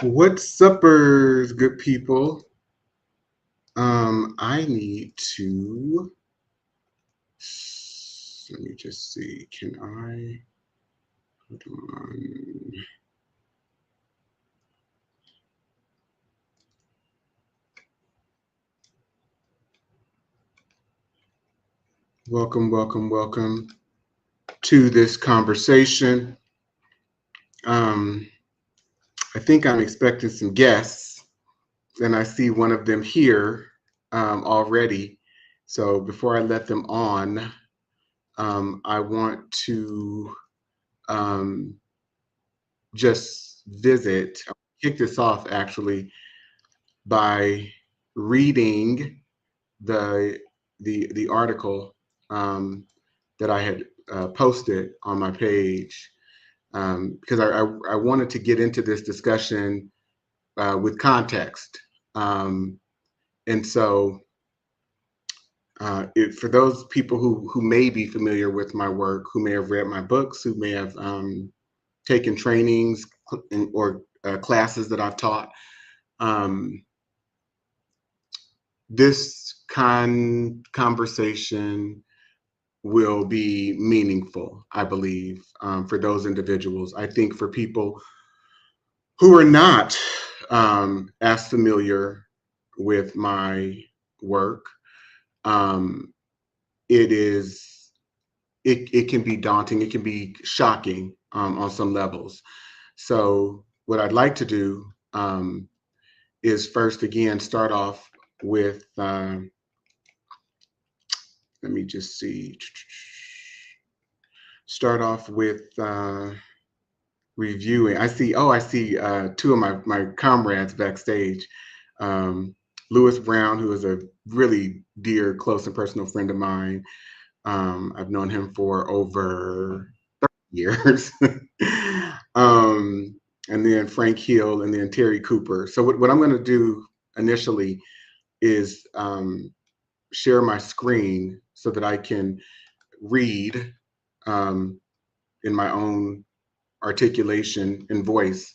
What's uppers, good people? I need to, let me just see, can I, hold on. Welcome to this conversation. I think I'm expecting some guests, and I see one of them here already. So before I let them on, I want to just kick this off actually by reading the article that I had posted on my page, because I wanted to get into this discussion with context. And so for those people who may be familiar with my work, who may have read my books, who may have taken trainings or classes that I've taught, this conversation will be meaningful, I believe, for those individuals. I think for people who are not as familiar with my work, it can be daunting, it can be shocking on some levels. So what I'd like to do is first, again, start off with, let me just see, start off with reviewing. I see two of my comrades backstage. Lewis Brown, who is a really dear, close, and personal friend of mine. I've known him for over 30 years. And then Frank Hill, and then Terry Cooper. So what I'm going to do initially is share my screen so that I can read in my own articulation and voice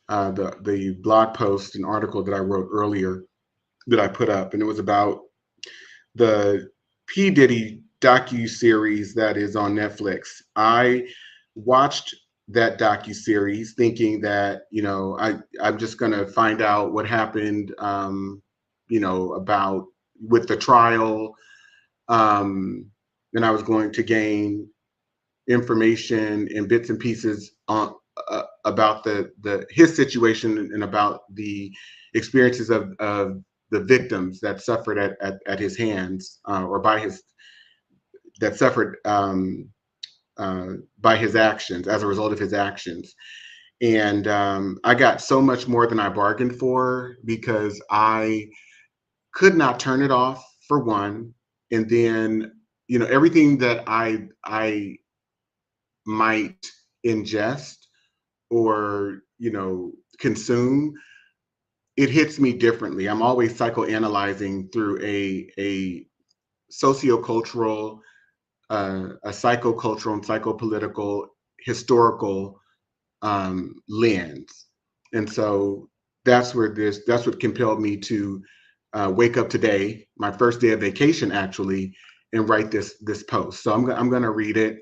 the blog post and article that I wrote earlier that I put up, and it was about the P. Diddy docuseries that is on Netflix. I watched that docuseries thinking that, I'm just going to find out what happened, about with the trial. And I was going to gain information and bits and pieces on about his situation and about the experiences of the victims that suffered at his hands, or that suffered by his actions, as a result of his actions. And I got so much more than I bargained for, because I could not turn it off, for one. And then, everything that I might ingest or, consume, it hits me differently. I'm always psychoanalyzing through a sociocultural, a psychocultural and psychopolitical, historical lens. And so that's what compelled me to wake up today, my first day of vacation actually, and write this post. So I'm going to read it.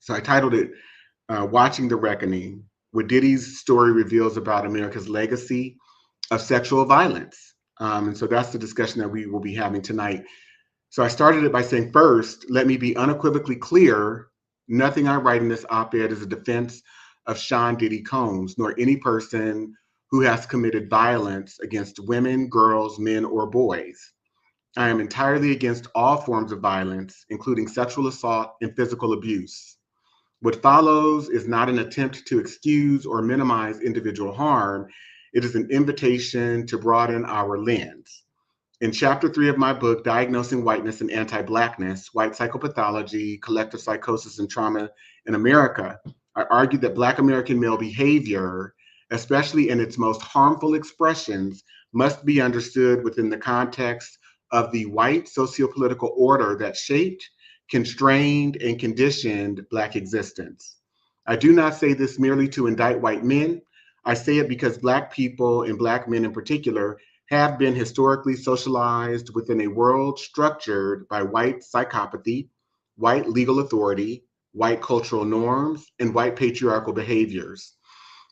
So I titled it, Watching the Reckoning: What Diddy's Story Reveals About America's Legacy of Sexual Violence. And so that's the discussion that we will be having tonight. So I started it by saying, first, let me be unequivocally clear: nothing I write in this op-ed is a defense of Sean Diddy Combs, nor any person who has committed violence against women, girls, men, or boys. I am entirely against all forms of violence, including sexual assault and physical abuse. What follows is not an attempt to excuse or minimize individual harm. It is an invitation to broaden our lens. In chapter 3 of my book, Diagnosing Whiteness and Anti-Blackness, White Psychopathology, Collective Psychosis and Trauma in America, I argued that Black American male behavior, especially in its most harmful expressions, must be understood within the context of the white sociopolitical order that shaped, constrained, and conditioned Black existence. I do not say this merely to indict white men. I say it because Black people and Black men in particular have been historically socialized within a world structured by white psychopathy, white legal authority, white cultural norms, and white patriarchal behaviors.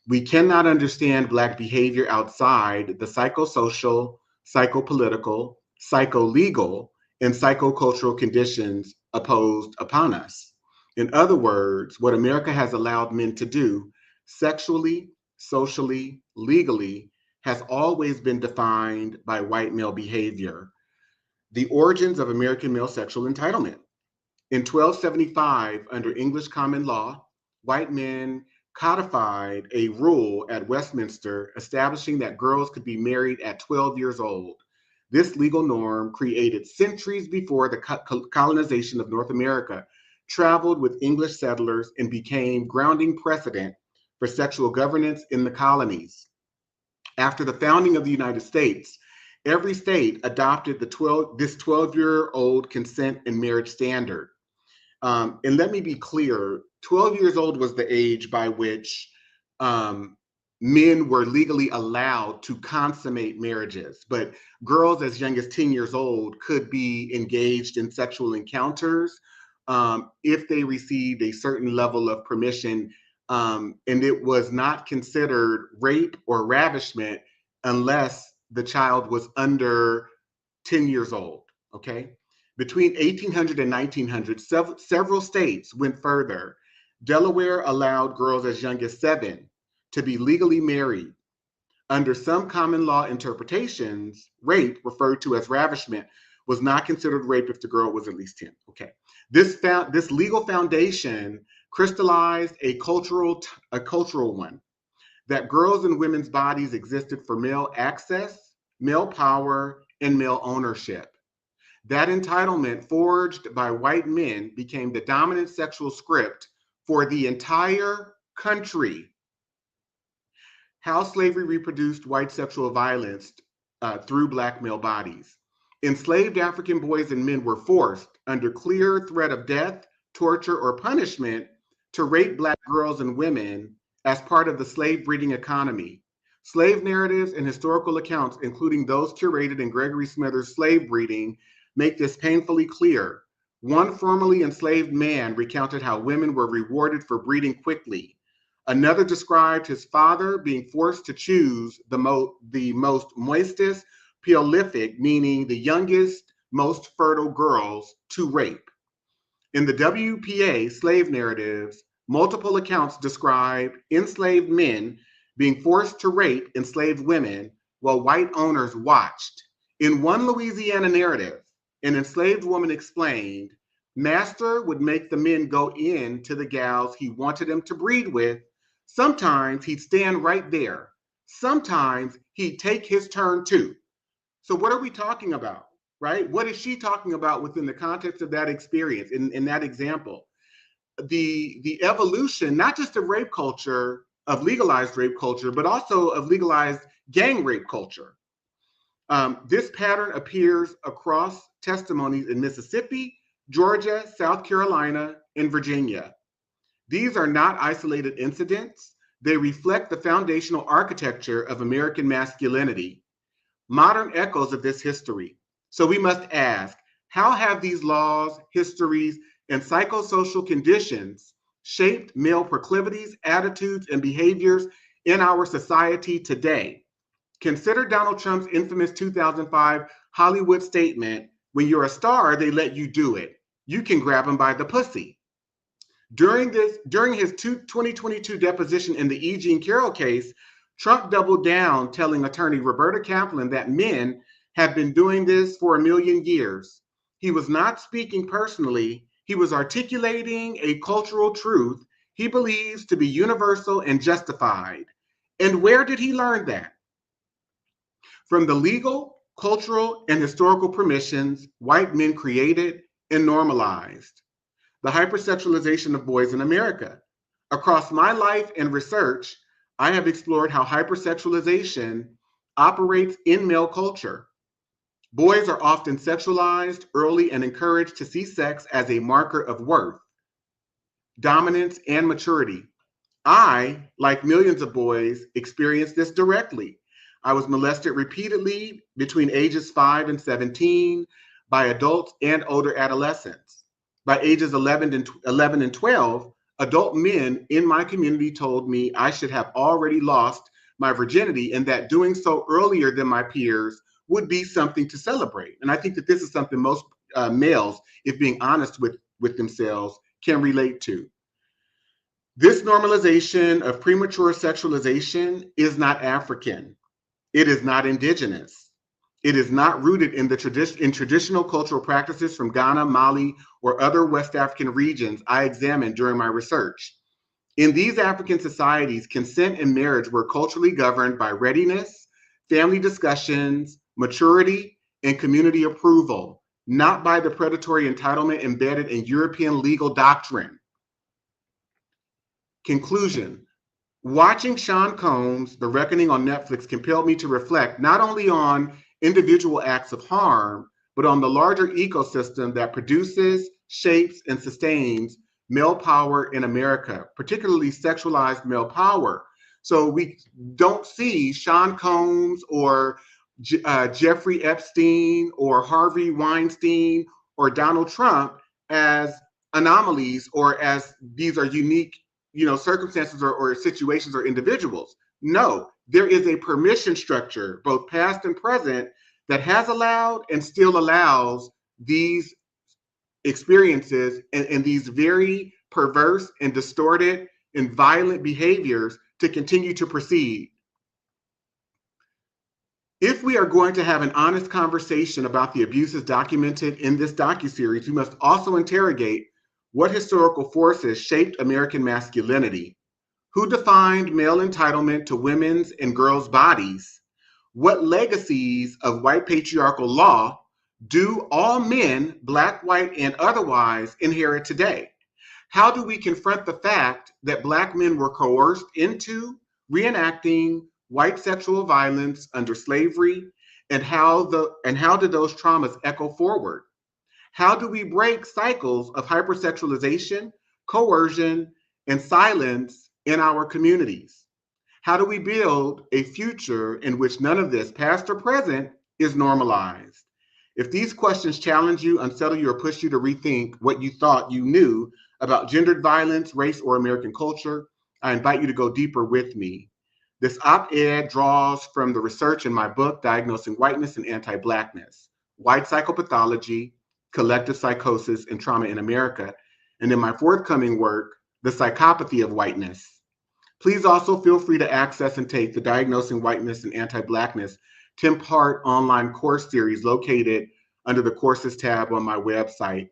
We cannot understand Black behavior outside the psychosocial, psychopolitical, psycholegal, and psychocultural conditions imposed upon us. In other words, what America has allowed men to do sexually, socially, legally, has always been defined by white male behavior. The origins of American male sexual entitlement. In 1275, under English common law, white men codified a rule at Westminster establishing that girls could be married at 12 years old. This legal norm, created centuries before the colonization of North America, traveled with English settlers and became grounding precedent for sexual governance in the colonies. After the founding of the United States, every state adopted this 12-year-old consent and marriage standard. And let me be clear, 12 years old was the age by which men were legally allowed to consummate marriages, but girls as young as 10 years old could be engaged in sexual encounters if they received a certain level of permission, and it was not considered rape or ravishment unless the child was under 10 years old, okay? Between 1800 and 1900, several states went further. Delaware allowed girls as young as 7 to be legally married. Under some common law interpretations, rape, referred to as ravishment, was not considered rape if the girl was at least 10. Okay. This legal foundation crystallized a cultural one, that girls and women's bodies existed for male access, male power, and male ownership. That entitlement, forged by white men, became the dominant sexual script for the entire country. How slavery reproduced white sexual violence through Black male bodies. Enslaved African boys and men were forced, under clear threat of death, torture, or punishment, to rape Black girls and women as part of the slave breeding economy. Slave narratives and historical accounts, including those curated in Gregory Smithers' Slave Breeding, make this painfully clear. One formerly enslaved man recounted how women were rewarded for breeding quickly. Another described his father being forced to choose the most moistest, prolific, meaning the youngest, most fertile girls to rape. In the WPA slave narratives, multiple accounts describe enslaved men being forced to rape enslaved women while white owners watched. In one Louisiana narrative, an enslaved woman explained, master would make the men go in to the gals he wanted them to breed with. Sometimes he'd stand right there. Sometimes he'd take his turn too. So what are we talking about, right? What is she talking about within the context of that experience, in that example? The evolution, not just of rape culture, of legalized rape culture, but also of legalized gang rape culture. This pattern appears across testimonies in Mississippi, Georgia, South Carolina, and Virginia. These are not isolated incidents. They reflect the foundational architecture of American masculinity, modern echoes of this history. So we must ask, how have these laws, histories, and psychosocial conditions shaped male proclivities, attitudes, and behaviors in our society today? Consider Donald Trump's infamous 2005 Hollywood statement, when you're a star, they let you do it. You can grab them by the pussy. During his 2022 deposition in the E. Jean Carroll case, Trump doubled down, telling attorney Roberta Kaplan that men have been doing this for a million years. He was not speaking personally. He was articulating a cultural truth he believes to be universal and justified. And where did he learn that? From the legal, cultural, and historical permissions white men created and normalized. The hyper-sexualization of boys in America. Across my life and research, I have explored how hyper-sexualization operates in male culture. Boys are often sexualized early and encouraged to see sex as a marker of worth, dominance, and maturity. I, like millions of boys, experienced this directly. I was molested repeatedly between ages 5 and 17 by adults and older adolescents. By ages 11 and 12, adult men in my community told me I should have already lost my virginity and that doing so earlier than my peers would be something to celebrate. And I think that this is something most males, if being honest with themselves, can relate to. This normalization of premature sexualization is not African. It is not indigenous. It is not rooted in traditional cultural practices from Ghana, Mali, or other West African regions I examined during my research. In these African societies, consent and marriage were culturally governed by readiness, family discussions, maturity, and community approval, not by the predatory entitlement embedded in European legal doctrine. Conclusion. Watching Sean Combs' The Reckoning on Netflix compelled me to reflect not only on individual acts of harm, but on the larger ecosystem that produces, shapes, and sustains male power in America, particularly sexualized male power. So we don't see Sean Combs or Jeffrey Epstein or Harvey Weinstein or Donald Trump as anomalies or as these are unique, circumstances or situations or individuals. No, there is a permission structure, both past and present, that has allowed and still allows these experiences and these very perverse and distorted and violent behaviors to continue to proceed. If we are going to have an honest conversation about the abuses documented in this docuseries, we must also interrogate what historical forces shaped American masculinity, who defined male entitlement to women's and girls' bodies, what legacies of white patriarchal law do all men, Black, white, and otherwise, inherit today? How do we confront the fact that Black men were coerced into reenacting white sexual violence under slavery, and how do those traumas echo forward? How do we break cycles of hyper-sexualization, coercion, and silence in our communities? How do we build a future in which none of this, past or present, is normalized? If these questions challenge you, unsettle you, or push you to rethink what you thought you knew about gendered violence, race, or American culture, I invite you to go deeper with me. This op-ed draws from the research in my book, Diagnosing Whiteness and Anti-Blackness, White Psychopathology, Collective Psychosis, and Trauma in America, and in my forthcoming work, The Psychopathy of Whiteness. Please also feel free to access and take the Diagnosing Whiteness and Anti-Blackness 10-part online course series located under the Courses tab on my website.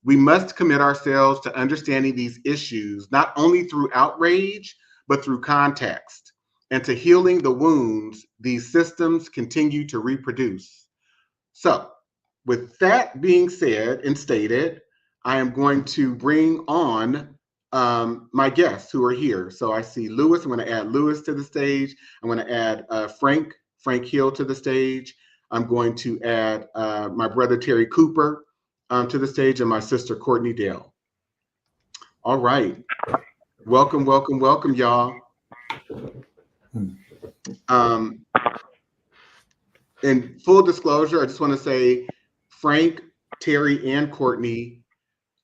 We must commit ourselves to understanding these issues, not only through outrage, but through context, and to healing the wounds these systems continue to reproduce. So, with that being said and stated, I am going to bring on my guests who are here. So I see Lewis. I'm going to add Lewis to the stage. I'm going to add Frank Hill to the stage. I'm going to add my brother Terry Cooper to the stage, and my sister Courtney Dale. All right. Welcome, welcome, welcome, y'all. In full disclosure, I just want to say Frank, Terry, and Courtney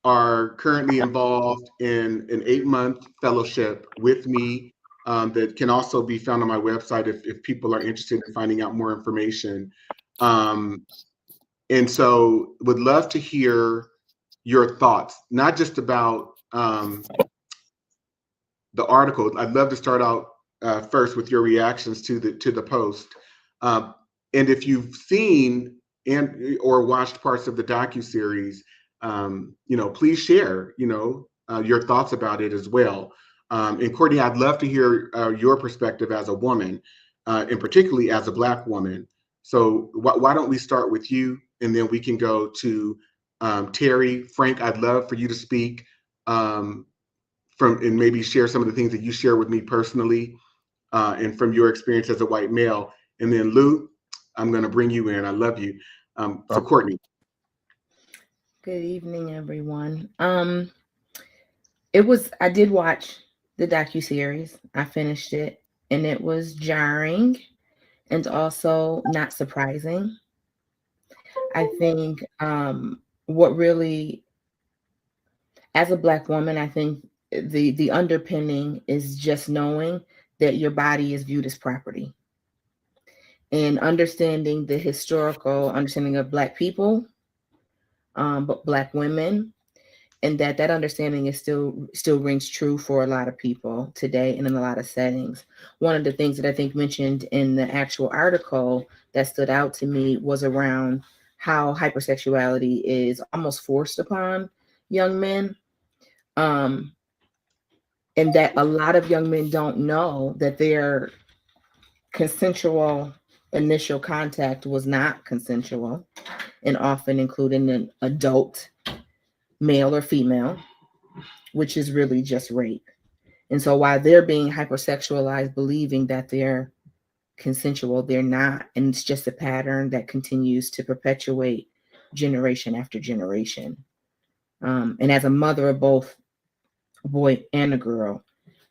are currently involved in an 8-month fellowship with me that can also be found on my website if people are interested in finding out more information. And so would love to hear your thoughts, not just about the article. I'd love to start out first with your reactions to the post. And if you've seen or watched parts of the docuseries, please share, your thoughts about it as well. And Courtney, I'd love to hear your perspective as a woman, and particularly as a Black woman. So why don't we start with you, and then we can go to Terry. Frank, I'd love for you to speak and maybe share some of the things that you share with me personally and from your experience as a white male. And then Lou, I'm going to bring you in. I love you. So Courtney. Good evening, everyone. I did watch the docuseries. I finished it, and it was jarring and also not surprising. I think what really, as a Black woman, I think the underpinning is just knowing that your body is viewed as property, and understanding the historical understanding of Black people, but Black women, and that understanding is still rings true for a lot of people today and in a lot of settings. One of the things that I think mentioned in the actual article that stood out to me was around how hypersexuality is almost forced upon young men, um, and that a lot of young men don't know that their consensual initial contact was not consensual, and often including an adult male or female, which is really just rape. And so while they're being hypersexualized, believing that they're consensual, they're not. And it's just a pattern that continues to perpetuate generation after generation. And as a mother of both a boy and a girl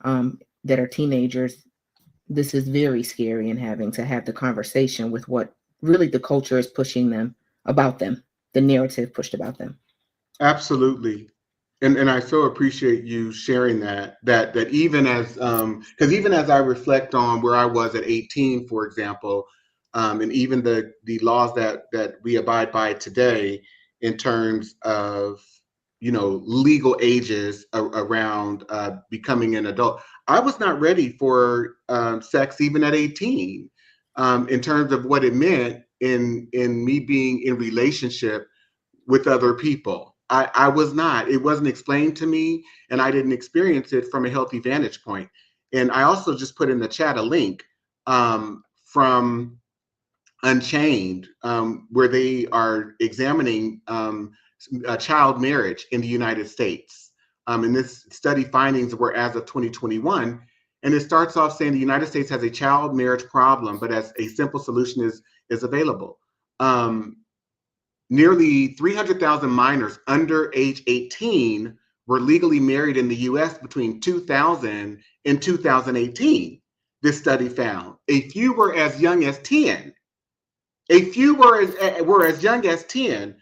that are teenagers, this is very scary, and having to have the conversation with what really the culture is pushing them about them, the narrative pushed about them. Absolutely. And I so appreciate you sharing that even as because even as I reflect on where I was at 18, for example, and even the laws that we abide by today in terms of legal ages around becoming an adult, I was not ready for sex even at 18, in terms of what it meant in me being in relationship with other people. I was not. It wasn't explained to me, and I didn't experience it from a healthy vantage point. And I also just put in the chat a link from Unchained, where they are examining child marriage in the United States. And this study findings were as of 2021. And it starts off saying the United States has a child marriage problem, but as a simple solution is available. Nearly 300,000 minors under age 18 were legally married in the US between 2000 and 2018, this study found. A few were as young as 10. A few were as young as 10,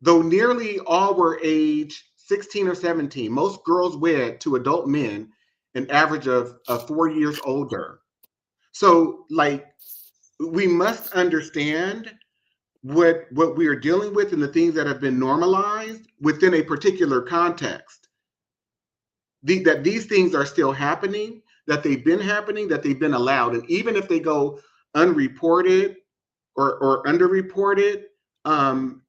though nearly all were age 16 or 17. Most girls wed to adult men, an average of 4 years older. So, like, we must understand what we are dealing with and the things that have been normalized within a particular context. That these things are still happening, that they've been happening, that they've been allowed, and even if they go unreported or underreported, um,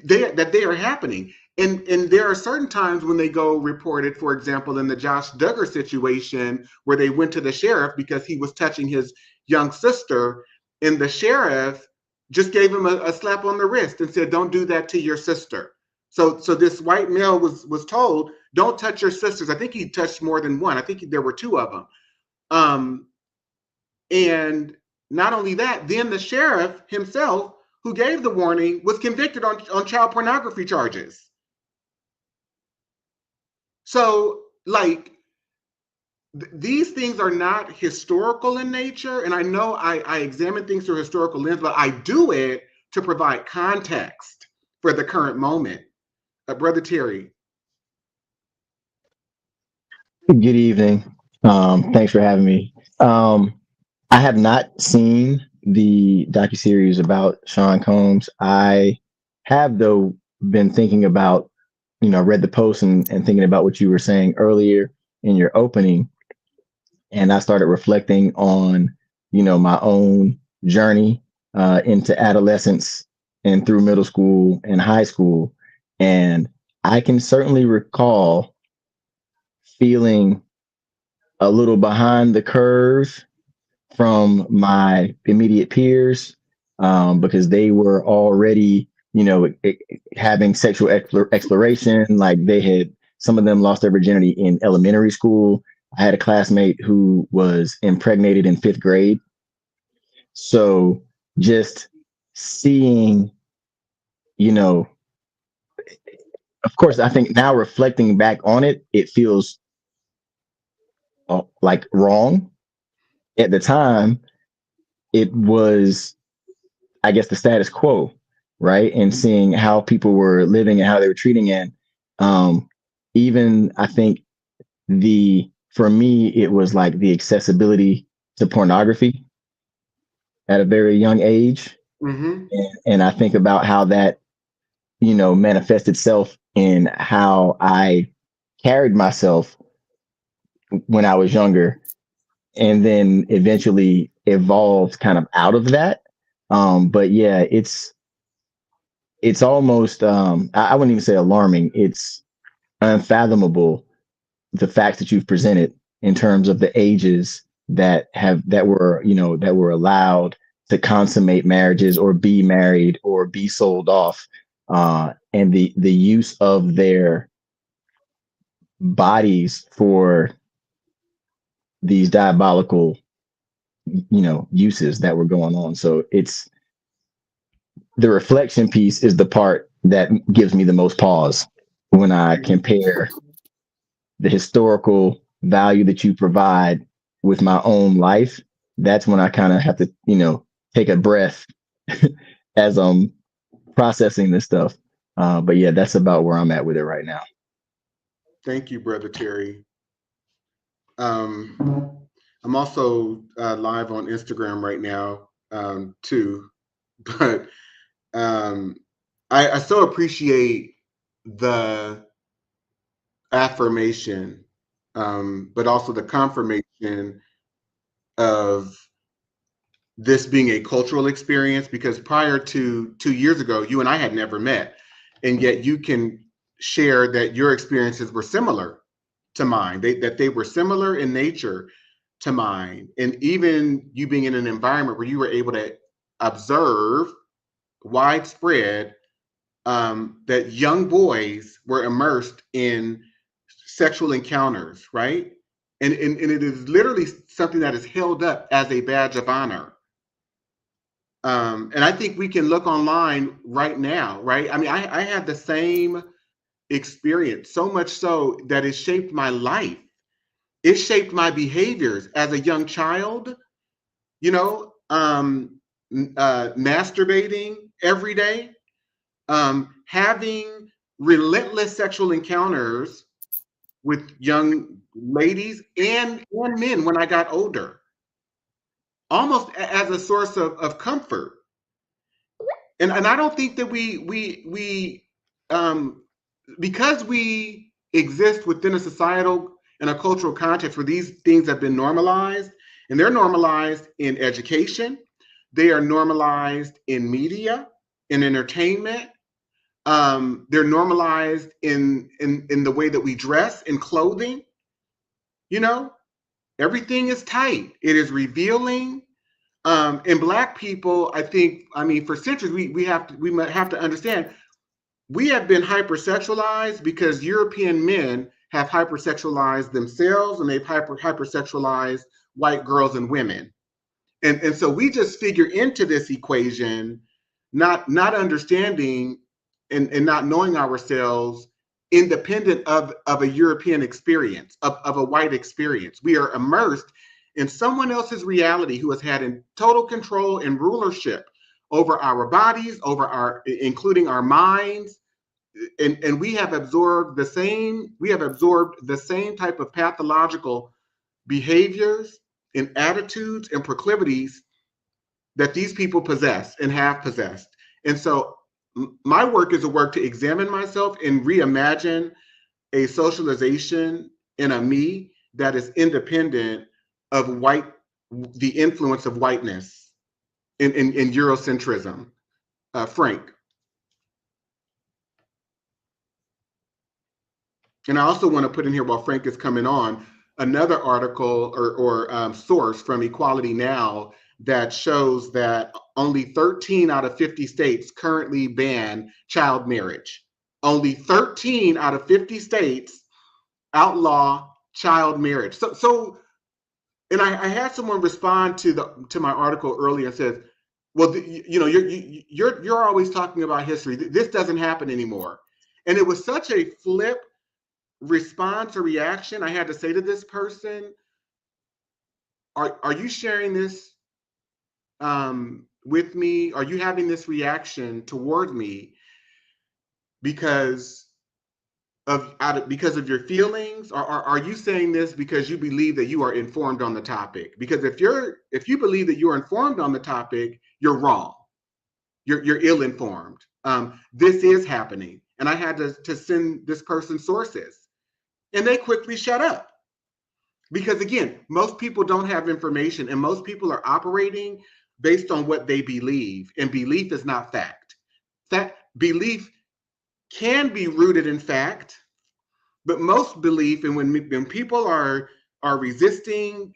they are happening. And there are certain times when they go reported, for example, in the Josh Duggar situation, where they went to the sheriff because he was touching his young sister, and the sheriff just gave him a slap on the wrist and said, "Don't do that to your sister." So this white male was told, "Don't touch your sisters." I think he touched more than one. I think there were two of them. Um, and not only that, then the sheriff himself, who gave the warning, was convicted on child pornography charges. So, like, these things are not historical in nature. And I know I examine things through a historical lens, but I do it to provide context for the current moment. Brother Terry. Good evening. Thanks for having me. Um, I have not seen the docuseries about Sean Combs. I have, though, been thinking about, read the post and thinking about what you were saying earlier in your opening. And I started reflecting on, my own journey into adolescence and through middle school and high school. And I can certainly recall feeling a little behind the curve from my immediate peers, because they were already, having sexual exploration. Like, some of them lost their virginity in elementary school. I had a classmate who was impregnated in fifth grade. So just seeing, you know, of course, I think now reflecting back on it, it feels like wrong. At the time, it was, I guess, the status quo, right? And seeing how people were living and how they were treating it. Even I think for me, it was like the accessibility to pornography at a very young age. Mm-hmm. And I think about how that, manifests itself in how I carried myself when I was younger, and then eventually evolved kind of out of that. But yeah, it's almost I wouldn't even say alarming. It's unfathomable, the facts that you've presented in terms of the ages that were allowed to consummate marriages or be married or be sold off, and the use of their bodies for these diabolical uses that were going on. So it's the reflection piece is the part that gives me the most pause when I compare the historical value that you provide with my own life. That's when I kind of have to, take a breath as I'm processing this stuff. But yeah, that's about where I'm at with it right now. Thank you, Brother Terry. I'm also live on Instagram right now, too. But I so appreciate the affirmation, but also the confirmation of this being a cultural experience, because prior to 2 years ago, you and I had never met, and yet you can share that your experiences were similar to mine, that they were similar in nature to mine. And even you being in an environment where you were able to observe widespread, that young boys were immersed in sexual encounters, right? And it is literally something that is held up as a badge of honor. And I think we can look online right now, right? I mean, I had the same experience, so much so that it shaped my life. It shaped my behaviors as a young child, masturbating every day, having relentless sexual encounters with young ladies and men when I got older, almost as a source of comfort. And I don't think that we because we exist within a societal and a cultural context where these things have been normalized, and they're normalized in education, they are normalized in media, in entertainment, they're normalized in the way that we dress, in clothing. Everything is tight. It is revealing. And Black people, I mean, for centuries, we have to understand, we have been hypersexualized because European men have hypersexualized themselves, and they've hypersexualized white girls and women. And so we just figure into this equation, not understanding and not knowing ourselves independent of a European experience, of a white experience. We are immersed in someone else's reality who has had in total control and rulership over our bodies, including our minds. And we have absorbed the same type of pathological behaviors and attitudes and proclivities that these people possess and have possessed. And so my work is a work to examine myself and reimagine a socialization in a me that is independent of the influence of whiteness in Eurocentrism. Frank. And I also want to put in here, while Frank is coming on, another article or source from Equality Now that shows that only 13 out of 50 states currently ban child marriage. Only 13 out of 50 states outlaw child marriage. So and I had someone respond to my article earlier and says, well, you're always talking about history. This doesn't happen anymore. And it was such a flip response or reaction I had to say to this person, are you sharing this with me? Are you having this reaction toward me because because of your feelings, or are you saying this because you believe that you are informed on the topic? Because if you believe that you are informed on the topic, you're wrong. You're ill-informed. This is happening, and I had to send this person sources, and they quickly shut up. Because again, most people don't have information, and most people are operating based on what they believe, and belief is not fact. That belief can be rooted in fact, but most belief, and when people are resisting,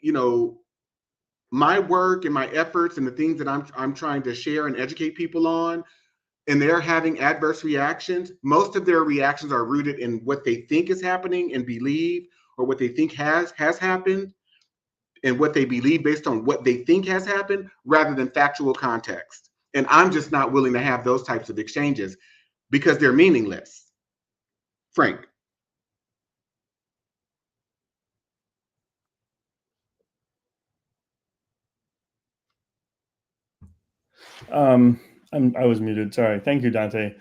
my work and my efforts and the things that I'm trying to share and educate people on, and they're having adverse reactions, most of their reactions are rooted in what they think is happening and believe, or what they think has happened, and what they believe based on what they think has happened, rather than factual context. And I'm just not willing to have those types of exchanges because they're meaningless. Frank. I was muted. Sorry. Thank you, Dante.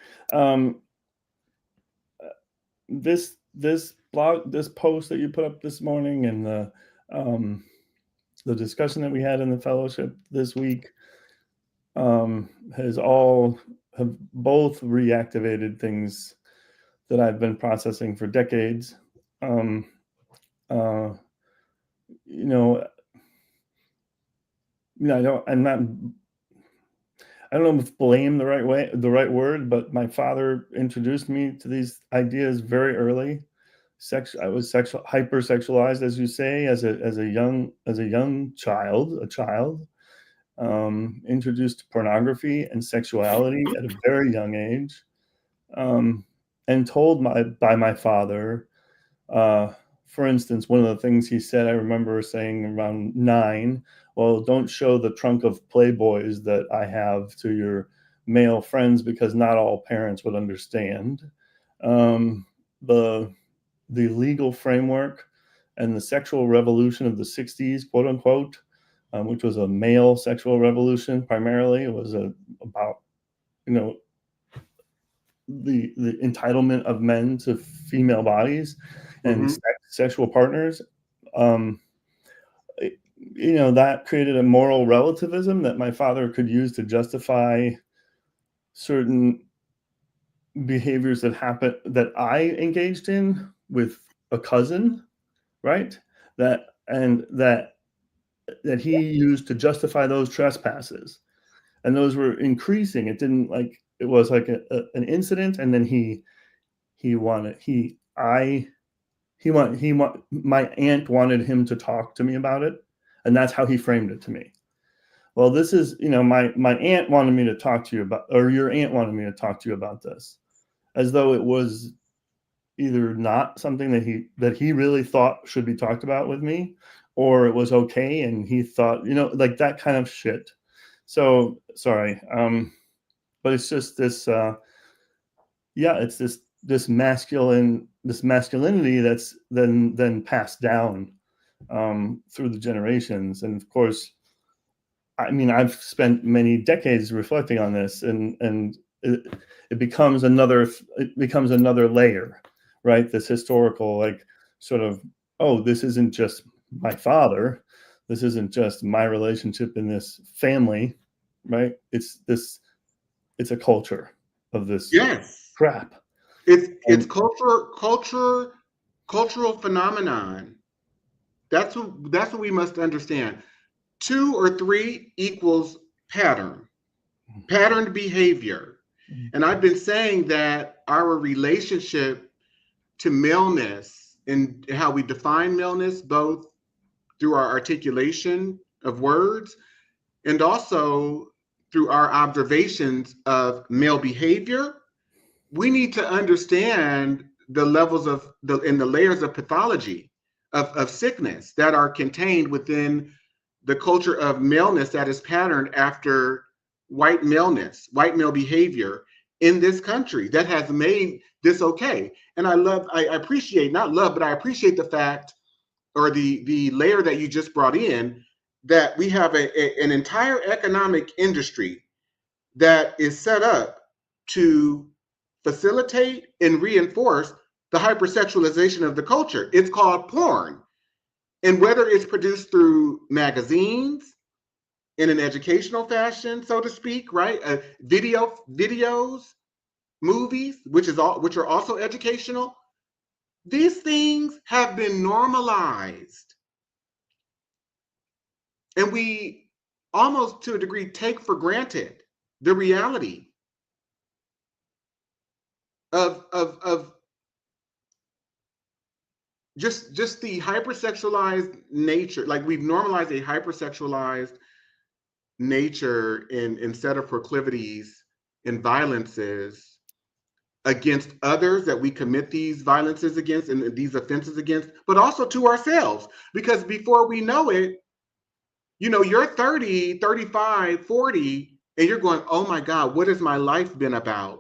This post that you put up this morning, and the discussion that we had in the fellowship this week have both reactivated things that I've been processing for decades. I don't know if blame the right word, but my father introduced me to these ideas very early. I was hyper-sexualized, as you say, as a young child, introduced to pornography and sexuality at a very young age, and told by my father. For instance, one of the things he said, I remember saying around 9, well, don't show the trunk of Playboys that I have to your male friends, because not all parents would understand. The legal framework and the sexual revolution of the 60s, quote unquote, which was a male sexual revolution primarily. It was about, the entitlement of men to female bodies and sexual partners. That created a moral relativism that my father could use to justify certain behaviors that I engaged in with a cousin, right? That he used to justify those trespasses, and those were increasing. It didn't it was like an incident, and then my aunt wanted him to talk to me about it, and that's how he framed it to me. Well, this is, my aunt wanted me to talk to you about, or your aunt wanted me to talk to you about this, as though it was either not something that he really thought should be talked about with me, or it was okay and he thought, that kind of shit. So sorry, but it's just this, it's this masculinity that's then passed down through the generations. And of course, I've spent many decades reflecting on this, and it becomes another layer, right? This historical, sort of, oh, this isn't just my father, this isn't just my relationship in this family, right? It's a culture of this crap. It's cultural phenomenon. That's what we must understand. 2 or 3 equals patterned behavior. And I've been saying that our relationship to maleness and how we define maleness, both through our articulation of words and also through our observations of male behavior, we need to understand the levels of the layers of pathology, of sickness that are contained within the culture of maleness that is patterned after white maleness, white male behavior in this country that has made this okay. And I appreciate the fact, or the layer that you just brought in, that we have an entire economic industry that is set up to facilitate and reinforce the hypersexualization of the culture. It's called porn. And whether it's produced through magazines in an educational fashion, so to speak, right? Videos, movies, which are also educational. These things have been normalized. And we almost to a degree take for granted the reality of just the hypersexualized nature. Like we've normalized a hypersexualized nature in set of proclivities and violences against others that we commit these violences against and these offenses against, but also to ourselves. Because before we know it, you know, you're 30, 35, 40, and you're going, oh my God, what has my life been about?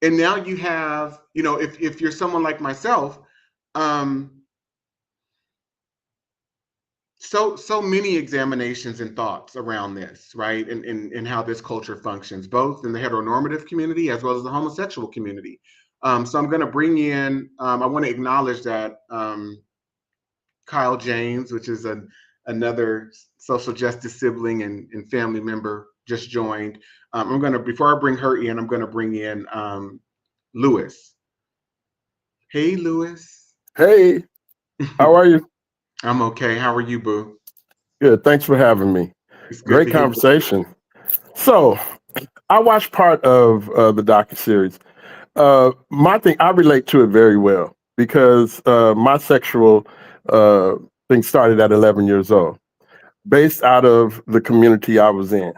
And now you have, you know, if you're someone like myself, so many examinations and thoughts around this, right? And how this culture functions, both in the heteronormative community as well as the homosexual community. So I'm going to bring in, I want to acknowledge that Kyle James, which is another social justice sibling and family member, just joined. I'm going to, before I bring her in, I'm going to bring in Lewis. Hey, Lewis. Hey, how are you? I'm okay. How are you, boo? Good. Thanks for having me. It's good Great to hear you. conversation. So, I watched part of the docuseries. My thing, I relate to it very well because my sexual thing started at 11 years old, based out of the community I was in.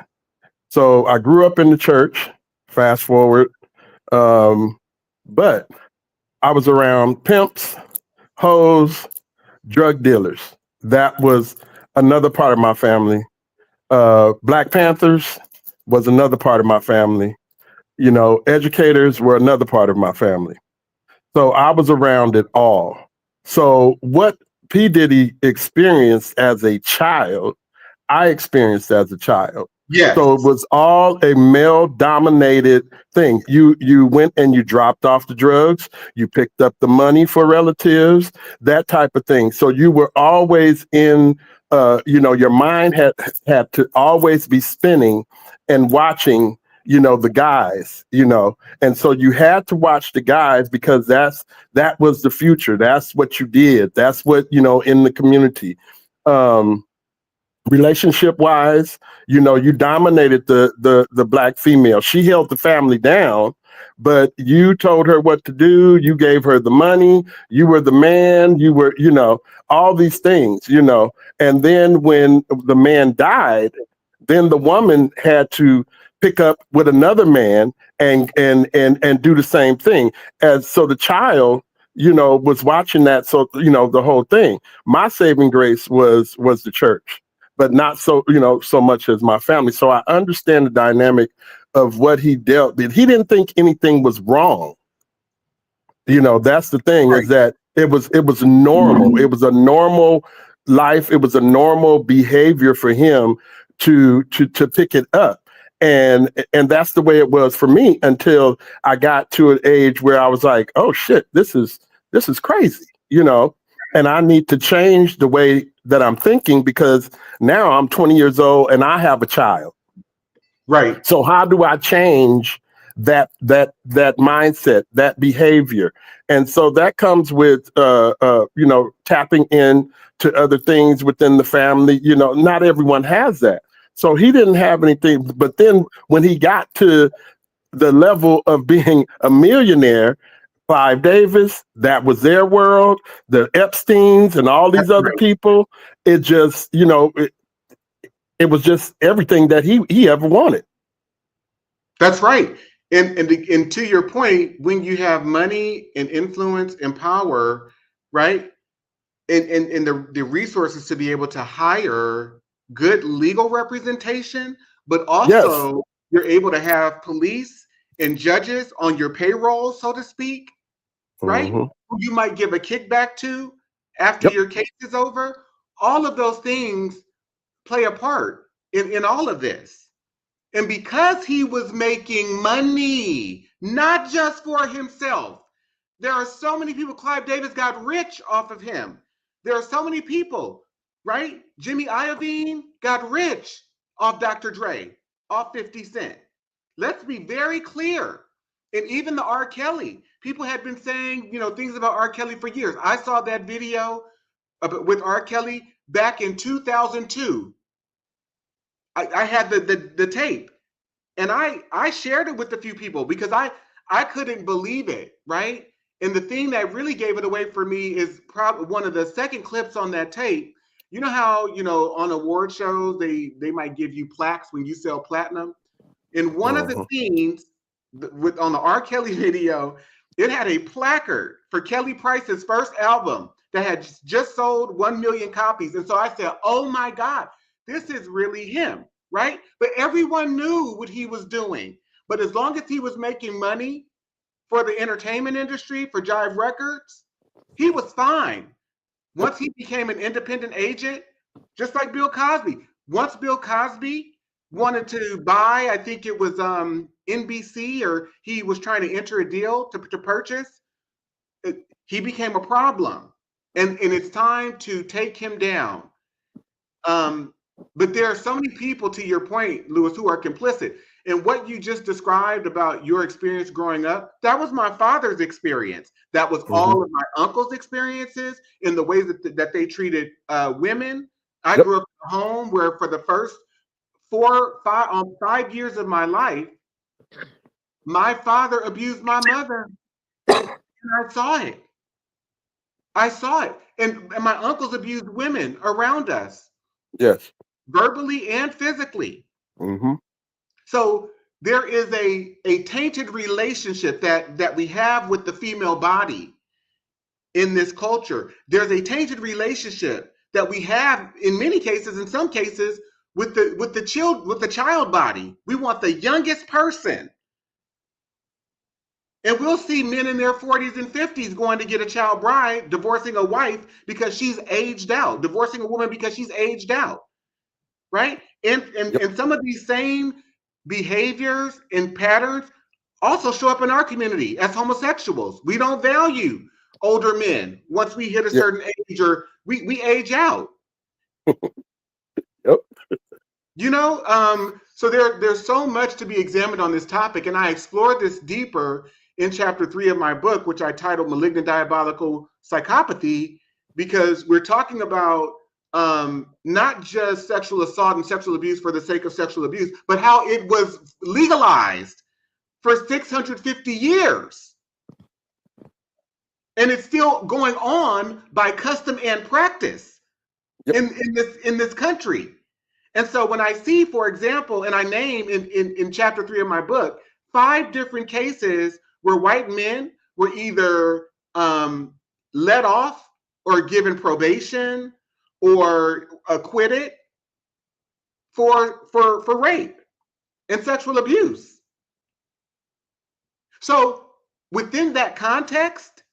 So I grew up in the church. Fast forward, but I was around pimps, hoes, drug dealers. That was another part of my family. Black Panthers was another part of my family. You know, educators were another part of my family. So I was around it all. So what P. Diddy experienced as a child, I experienced as a child. Yes. So it was all a male-dominated thing. You went and you dropped off the drugs, you picked up the money for relatives, that type of thing. So you were always in, you know, your mind had to always be spinning and watching, you know, the guys, you know, and so you had to watch the guys because that was the future. That's what you did. That's what, you know, in the community. Relationship wise, you know, you dominated the black female. She held the family down, but you told her what to do. You gave her the money. You were the man. You were, you know, all these things, you know. And then when the man died, then the woman had to pick up with another man and do the same thing. And so the child, you know, was watching that. So, you know, the whole thing. My saving grace was the church, but not so, you know, so much as my family. So I understand the dynamic of what he dealt with. He didn't think anything was wrong. You know, that's the thing, Right. is that it was normal. It was a normal life. It was a normal behavior for him to pick it up. And that's the way it was for me until I got to an age where I was like, oh shit, this is crazy, you know, and I need to change the way that I'm thinking because now I'm 20 years old and I have a child. Right. So how do I change that mindset, that behavior? And so that comes with you know, tapping in to other things within the family. You know, not everyone has that. So he didn't have anything. But then when he got to the level of being a millionaire, Clive Davis, that was their world, the Epsteins and all these other people, it just, you know, it was just everything that he ever wanted. That's right. And to your point, when you have money and influence and power, right, and the resources to be able to hire good legal representation, but also Yes. you're able to have police and judges on your payroll, so to speak, right? Mm-hmm. Who you might give a kickback to after your case is over. All of those things play a part in all of this. And because he was making money, not just for himself, there are so many people. Clive Davis got rich off of him. There are so many people, right? Jimmy Iovine got rich off Dr. Dre, off 50 Cent. Let's be very clear. And even the R. Kelly, people had been saying, things about R. Kelly for years. I saw that video with R. Kelly back in 2002. I had the tape, and I shared it with a few people because I couldn't believe it, right? And the thing that really gave it away for me is probably one of the second clips on that tape. You know how, on award shows, they might give you plaques when you sell platinum? In one of the scenes on the R. Kelly video, it had a placard for Kelly Price's first album that had just sold 1 million copies. And so I said, oh my God, this is really him, right? But everyone knew what he was doing. But as long as he was making money for the entertainment industry, for Jive Records, he was fine. Once he became an independent agent, just like Bill Cosby. Once Bill Cosby wanted to buy, I think it was NBC, or he was trying to enter a deal to purchase, he became a problem. And it's time to take him down. But there are so many people, to your point, Lewis, who are complicit. And what you just described about your experience growing up, that was my father's experience. That was all of my uncles' experiences in the ways that they treated women. I grew up in a home where for the first 5 years of my life, my father abused my mother. And I saw it. And my uncles abused women around us. Yes. Verbally and physically. So there is a tainted relationship that we have with the female body in this culture. There's a tainted relationship that we have in many cases, in some cases, with the child body. We want the youngest person. And we'll see men in their 40s and 50s going to get a child bride, divorcing a wife because she's aged out, divorcing a woman because she's aged out. Right? And some of these same behaviors and patterns also show up in our community as homosexuals. We don't value older men once we hit a certain age, or we age out. So there's so much to be examined on this topic, and I explored this deeper in chapter 3 of my book, which I titled Malignant Diabolical Psychopathy, because we're talking about not just sexual assault and sexual abuse for the sake of sexual abuse, but how it was legalized for 650 years. And it's still going on by custom and practice in this country. And so when I see, for example, and I name in chapter 3 of my book, 5 different cases where white men were either let off or given probation or acquitted for rape and sexual abuse. So within that context,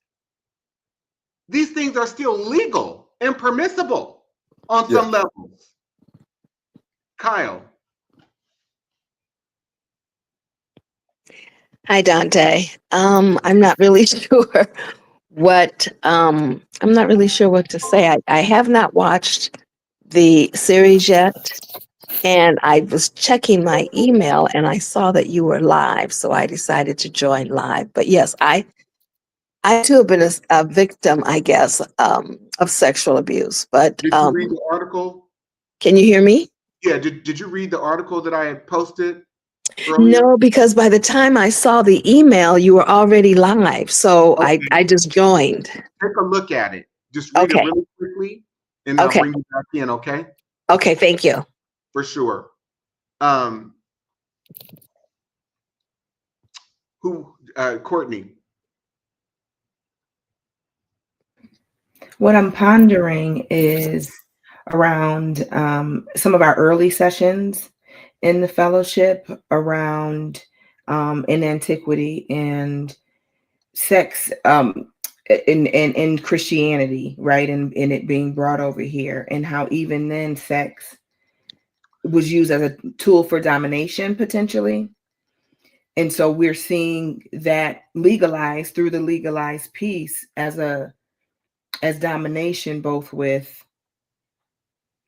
these things are still legal and permissible on some levels. Kyle. Hi, Dante. I'm not really sure what to say. I have not watched the series yet, and I was checking my email and I saw that you were live, so I decided to join live. But yes, I too have been a victim, I guess, of sexual abuse. But did you read the article? Can you hear me? Yeah. Did you read the article that I had posted earlier? No, because by the time I saw the email, you were already live. So I just joined. Take a look at it. Just read it really quickly, and I'll bring you back in, okay? Okay, thank you. For sure. Courtney? What I'm pondering is around some of our early sessions in the fellowship around in antiquity and sex, in Christianity, right? And it being brought over here, and how even then sex was used as a tool for domination potentially. And so we're seeing that legalized through the legalized piece as domination, both with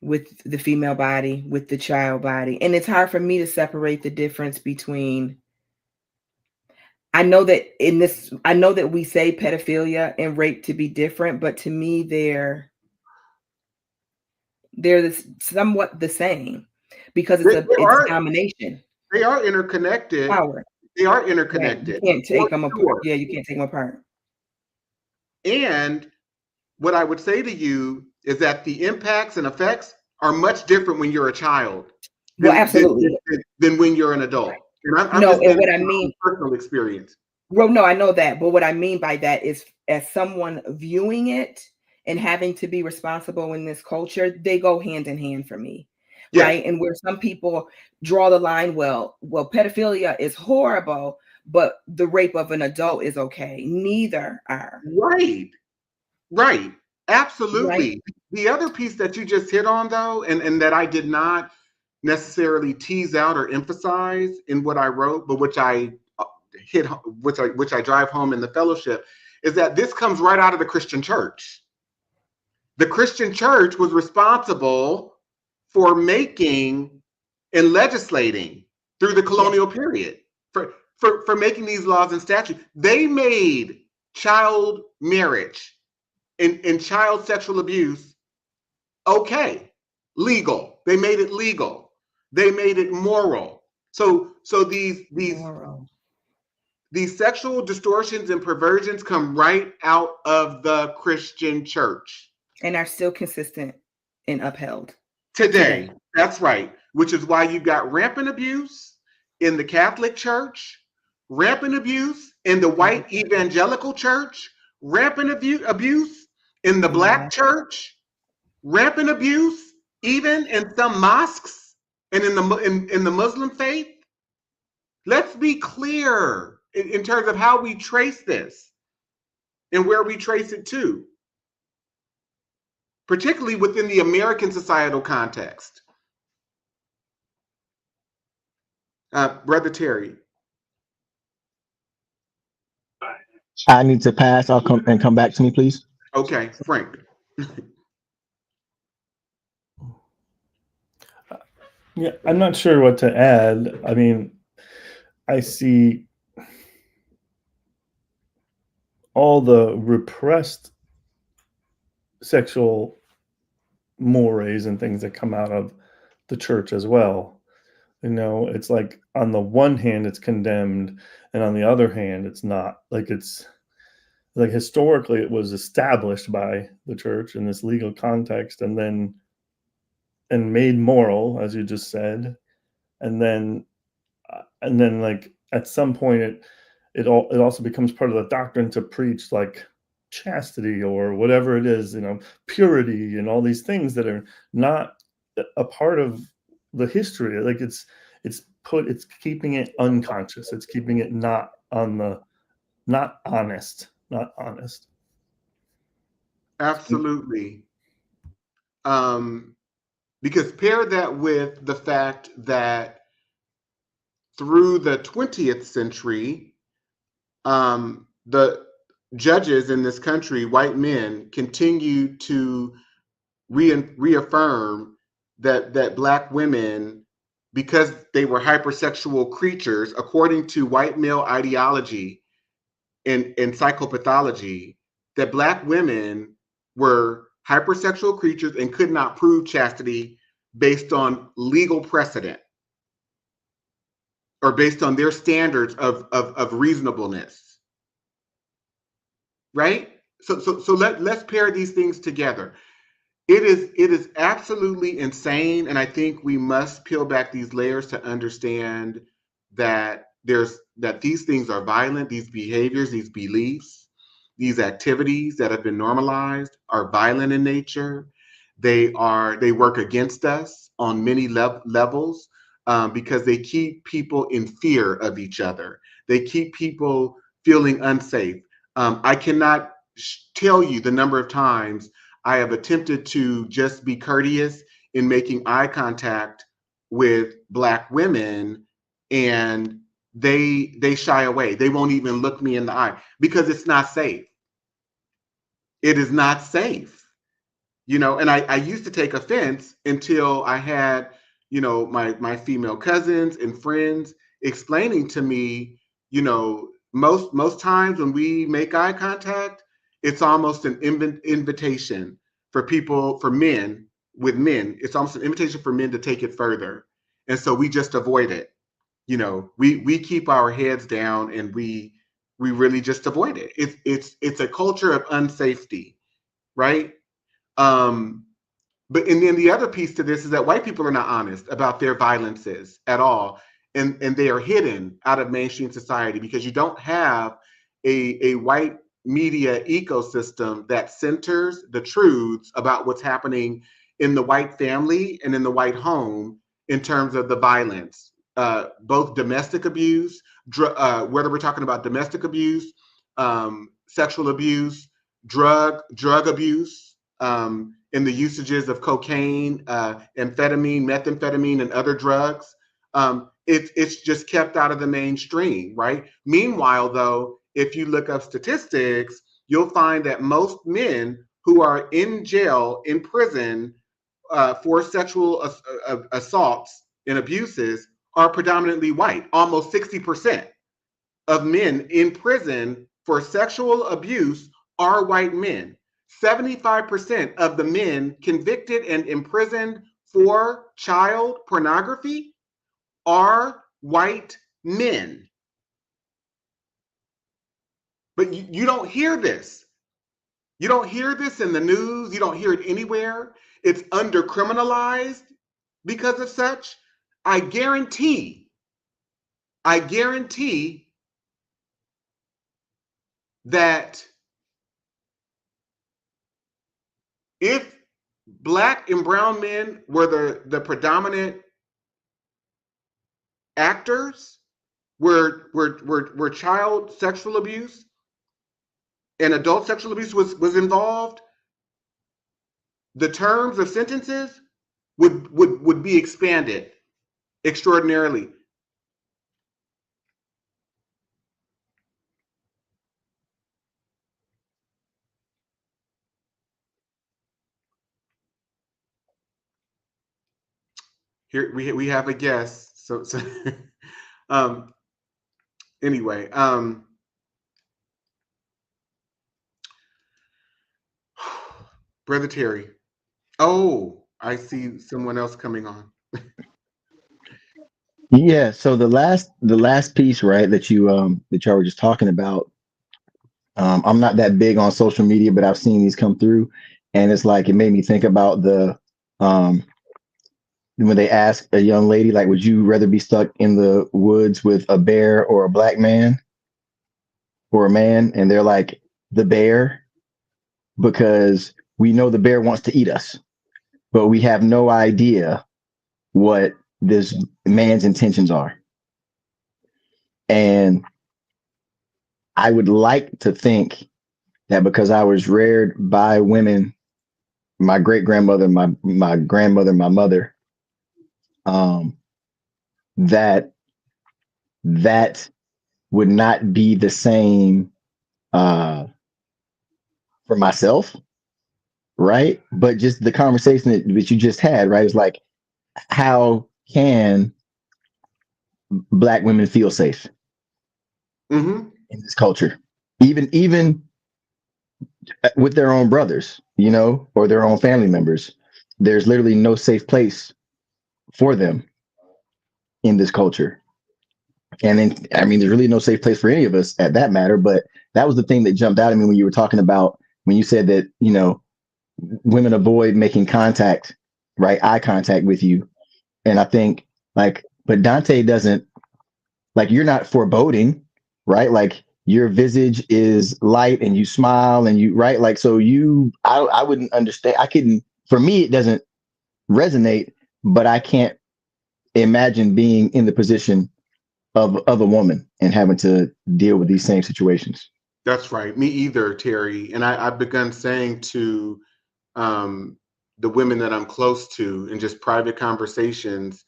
the female body, with the child body. And it's hard for me to separate the difference between, I know that we say pedophilia and rape to be different, but to me they're somewhat the same, because it's domination. They are interconnected. Power. They are Right. interconnected. You can't take them for apart. sure. Yeah, you can't take them apart. And what I would say to you is that the impacts and effects are much different when you're a child Well, absolutely. than when you're an adult. And I'm No, just and saying what I from mean, personal experience. well, no, I know that, but what I mean by that is, as someone viewing it and having to be responsible in this culture, they go hand in hand for me. Yeah. Right. And where some people draw the line, well, pedophilia is horrible, but the rape of an adult is okay. Neither are. Right. Absolutely. Right. The other piece that you just hit on, though, and that I did not necessarily tease out or emphasize in what I wrote, but which I drive home in the fellowship, is that this comes right out of the Christian church. The Christian church was responsible for making and legislating through the colonial period for making these laws and statutes. They made child marriage and child sexual abuse okay, legal. They made it legal. They made it moral. So these sexual distortions and perversions come right out of the Christian church. And are still consistent and upheld. Today. That's right. Which is why you've got rampant abuse in the Catholic Church, rampant abuse in the white evangelical church, rampant abuse in the Black church, rampant abuse even in some mosques and in the Muslim faith. Let's be clear in terms of how we trace this and where we trace it to, particularly within the American societal context. Brother Terry. I need to pass. I'll come back to me, please. Okay, Frank. Yeah, I'm not sure what to add. I mean, I see all the repressed sexual mores and things that come out of the church as well. You know, it's like on the one hand it's condemned, and on the other hand it's not. Like, it's like historically it was established by the church in this legal context, and made moral, as you just said, and then like at some point it also becomes part of the doctrine to preach like chastity or whatever it is, you know, purity and all these things that are not a part of the history. Like it's keeping it unconscious. It's keeping it not honest. Absolutely. Because pair that with the fact that through the 20th century, the judges in this country, white men, continue to reaffirm that Black women, because they were hypersexual creatures, according to white male ideology and psychopathology, that Black women were hypersexual creatures and could not prove chastity based on legal precedent or based on their standards of reasonableness, right? So let's pair these things together. It is absolutely insane, and I think we must peel back these layers to understand that these things are violent. These behaviors, these beliefs, these activities that have been normalized are violent in nature. They work against us on many levels. Because they keep people in fear of each other. They keep people feeling unsafe. I cannot tell you the number of times I have attempted to just be courteous in making eye contact with Black women, and they shy away. They won't even look me in the eye because it's not safe. It is not safe, you know. And I used to take offense until I had, you know, my female cousins and friends explaining to me, you know, most times when we make eye contact, it's almost an invitation for people, for men with men. It's almost an invitation for men to take it further, and so we just avoid it. You know, we keep our heads down, and we really just avoid it. It's a culture of unsafety, right? Um, but and then the other piece to this is that white people are not honest about their violences at all, and they are hidden out of mainstream society because you don't have a white media ecosystem that centers the truths about what's happening in the white family and in the white home in terms of the violence, both domestic abuse, whether we're talking about domestic abuse, sexual abuse, drug abuse, in the usages of cocaine, amphetamine, methamphetamine, and other drugs. It's just kept out of the mainstream, right? Meanwhile, though, if you look up statistics, you'll find that most men who are in jail, in prison for sexual assaults and abuses are predominantly white. Almost 60% of men in prison for sexual abuse are white men. 75% of the men convicted and imprisoned for child pornography are white men. But you don't hear this. You don't hear this in the news. You don't hear it anywhere. It's undercriminalized because of such. I guarantee that if Black and brown men were the predominant actors, where child sexual abuse and adult sexual abuse was involved, the terms of sentences would be expanded extraordinarily. Here we have a guest. So anyway, Brother Terry. Oh, I see someone else coming on. Yeah. So the last piece, right, that y'all were just talking about. I'm not that big on social media, but I've seen these come through, and it's like it made me think about um when they ask a young lady, like, would you rather be stuck in the woods with a bear or a Black man or a man? And they're like, the bear, because we know the bear wants to eat us, but we have no idea what this man's intentions are. And I would like to think that because I was reared by women, my great grandmother, my grandmother, my mother, that would not be the same for myself, right? But just the conversation that you just had, right? Is like, how can Black women feel safe Mm-hmm. in this culture, even with their own brothers, you know, or their own family members? There's literally no safe place for them in this culture. And then, I mean, there's really no safe place for any of us at that matter. But that was the thing that jumped out at me when you were talking about, when you said that, you know, women avoid making contact, right? Eye contact with you. And I think, like, but Dante doesn't, like, you're not foreboding, right? Like, your visage is light and you smile and you, right? Like, so I wouldn't understand. For me, it doesn't resonate, but I can't imagine being in the position of a woman and having to deal with these same situations. That's right. Me either, Terry. And I've begun saying to the women that I'm close to in just private conversations,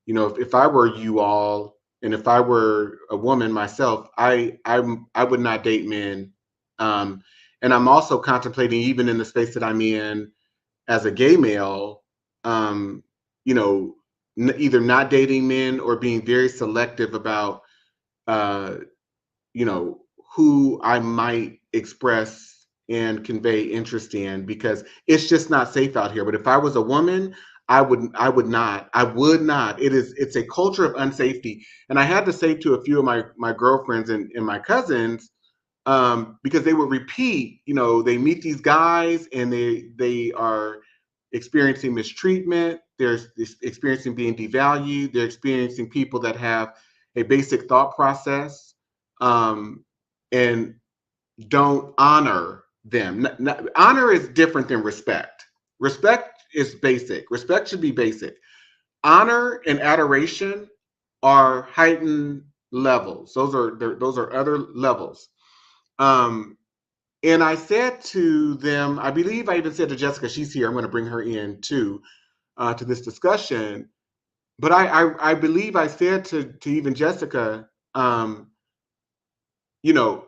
you know, if I were you all, and if I were a woman myself, I would not date men. Um, and I'm also contemplating, even in the space that I'm in as a gay male, um, you know, either not dating men or being very selective about, uh, you know, who I might express and convey interest in, because it's just not safe out here. But if I was a woman, I would not. It's a culture of unsafety. And I had to say to a few of my girlfriends and my cousins, because they would repeat, you know, they meet these guys and they are experiencing mistreatment, they're experiencing being devalued, they're experiencing people that have a basic thought process, and don't honor them. Honor is different than respect. Respect is basic. Respect should be basic. Honor and adoration are heightened levels. Those are other levels. Um, and I said to them, I believe I even said to Jessica, she's here. I'm going to bring her in too, to this discussion. But I believe I said to even Jessica, you know,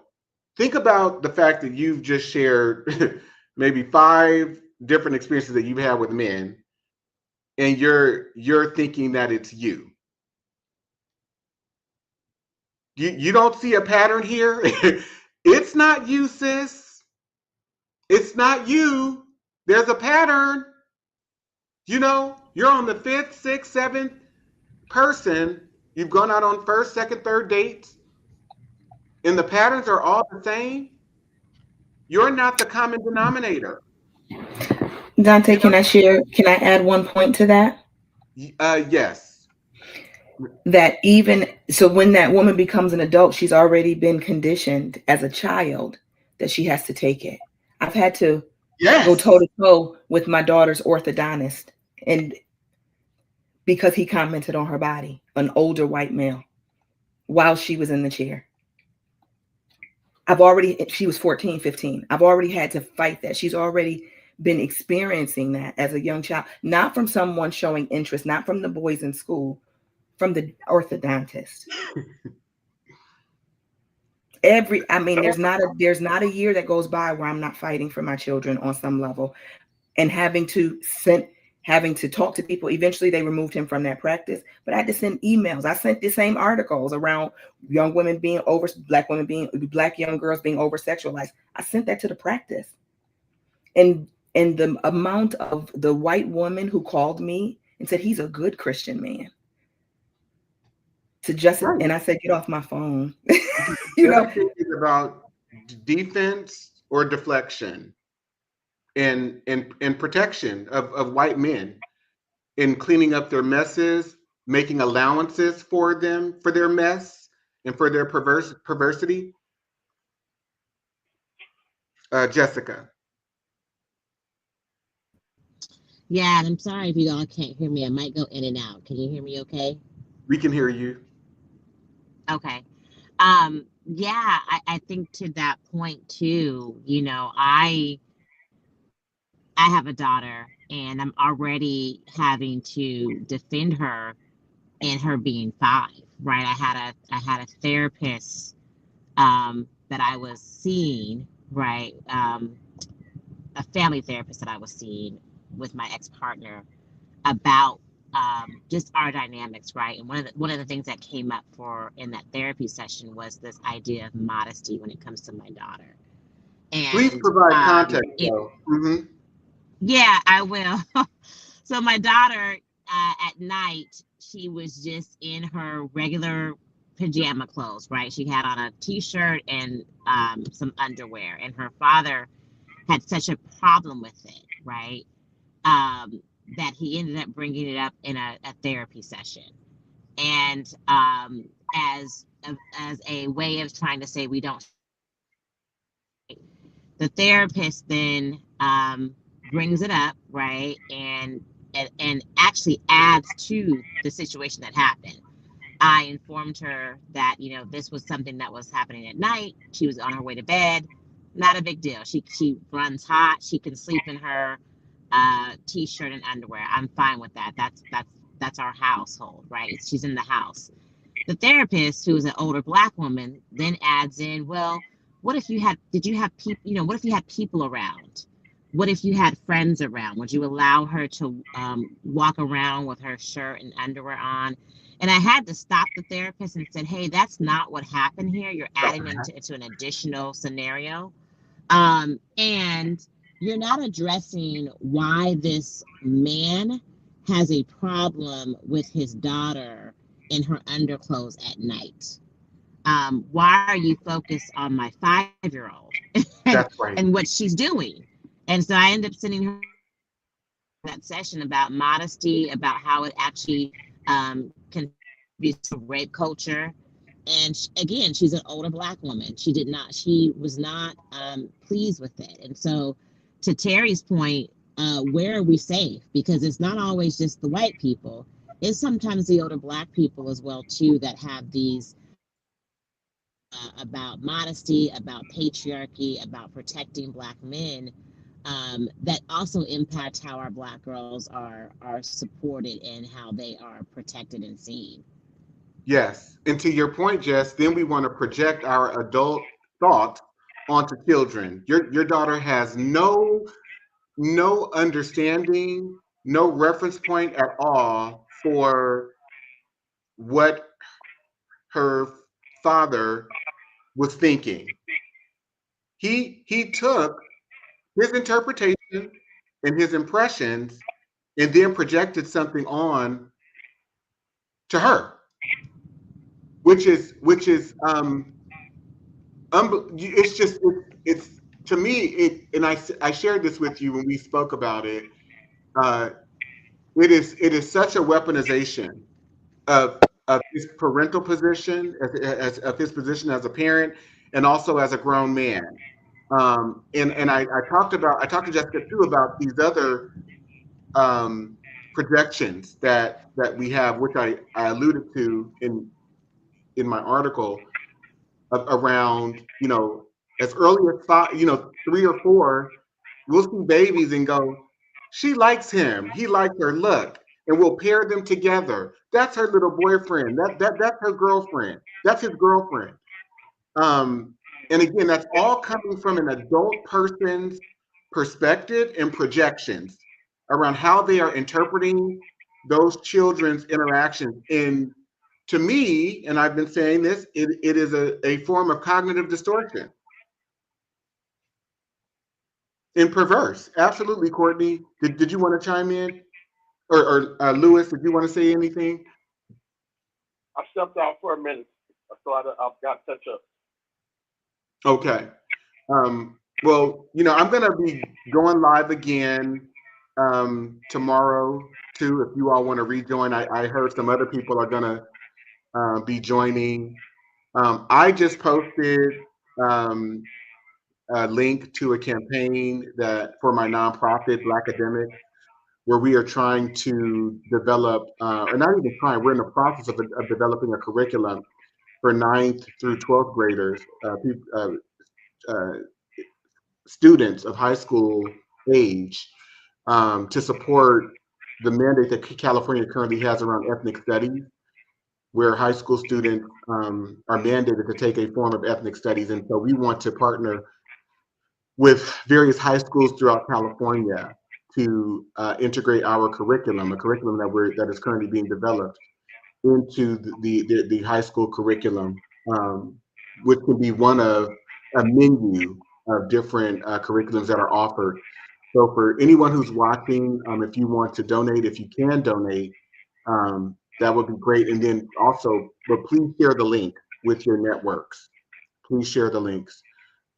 think about the fact that you've just shared maybe 5 different experiences that you've had with men, and you're thinking that it's you. You don't see a pattern here. It's not you, sis. It's not you. There's a pattern. You know, you're on the 5th, 6th, 7th person. You've gone out on 1st, 2nd, 3rd dates, and the patterns are all the same. You're not the common denominator. Dante, can I share? Can I add one point to that? Yes. That even so, when that woman becomes an adult, she's already been conditioned as a child that she has to take it. I've had to go toe to toe with my daughter's orthodontist, and because he commented on her body, an older white male, while she was in the chair. She was 14, 15. I've already had to fight that. She's already been experiencing that as a young child, not from someone showing interest, not from the boys in school, from the orthodontist. There's not a year that goes by where I'm not fighting for my children on some level, and having to talk to people. Eventually they removed him from that practice, but I had to send emails. I sent the same articles around black young girls being over sexualized. I sent that to the practice. And the amount of the white woman who called me and said, he's a good Christian man. And I said, get off my phone. You know, it's about defense or deflection, and protection of white men, in cleaning up their messes, making allowances for them, for their mess and for their perversity. Jessica. Yeah, and I'm sorry if you all can't hear me. I might go in and out. Can you hear me okay? We can hear you. Okay. Yeah, I think to that point too, you know, I have a daughter and I'm already having to defend her in her being 5, right? I had a therapist that I was seeing, right? A family therapist that I was seeing with my ex-partner about just our dynamics, right? And one of the things that came up in that therapy session was this idea of modesty when it comes to my daughter. And please provide context, though. Yeah, I will. So my daughter, at night, she was just in her regular pajama clothes, right? She had on a t-shirt and some underwear, and her father had such a problem with it, right? That he ended up bringing it up in a therapy session, and as a way of trying to say we don't. The therapist then brings it up, right, and actually adds to the situation that happened. I informed her that, this was something that was happening at night. She was on her way to bed. Not a big deal. She runs hot. She can sleep in her t-shirt and underwear. I'm fine with that. That's our household, right? She's in the house. The therapist, who's an older Black woman, then adds in, well, what if did you have people, what if you had people around? What if you had friends around? Would you allow her to walk around with her shirt and underwear on? And I had to stop the therapist and said, hey, that's not what happened here. You're adding into an additional scenario. And you're not addressing why this man has a problem with his daughter in her underclothes at night. Why are you focused on my 5-year-old and, That's right. and what she's doing? And so I ended up sending her that session about modesty, about how it actually contributes to rape culture. And again, she's an older Black woman. She was not pleased with it. And so, to Terry's point, where are we safe? Because it's not always just the white people. It's sometimes the older Black people as well too that have these about modesty, about patriarchy, about protecting Black men. That also impacts how our Black girls are supported and how they are protected and seen. Yes. And to your point, Jess, then we want to project our adult thoughts onto children. Your daughter has no understanding, no reference point at all for what her father was thinking. He took his interpretation and his impressions and then projected something on to her, which is it's just it's to me and I shared this with you when we spoke about it. uh it is such a weaponization of his parental position, as of his position as a parent and also as a grown man. And I talked to Jessica too about these other projections that we have, which I alluded to in my article, around, as early as 5, 3 or 4, we'll see babies and go, she likes him, he likes her, look, and we'll pair them together. That's her little boyfriend. That's her girlfriend. That's his girlfriend. Um, and again, that's all coming from an adult person's perspective and projections around how they are interpreting those children's interactions. And to me, and I've been saying this, it is a form of cognitive distortion and perverse. Absolutely, Courtney. Did you want to chime in? Or Lewis, did you want to say anything? I stepped out for a minute, so I've got to touch up. Okay. Well, I'm going to be going live again tomorrow too. If you all want to rejoin, I heard some other people are going to be joining. I just posted a link to a campaign that for my nonprofit Blackademics, where we are trying to develop, or not even trying, we're in the process of developing a curriculum for 9th through 12th graders, uh, students of high school age, to support the mandate that California currently has around ethnic studies, where high school students are mandated to take a form of ethnic studies. And so we want to partner with various high schools throughout California to integrate our curriculum, a curriculum that is currently being developed into the high school curriculum, which can be one of a menu of different curriculums that are offered. So for anyone who's watching, if you want to donate, if you can donate, that would be great. And then also, but please share the link with your networks. Please share the links.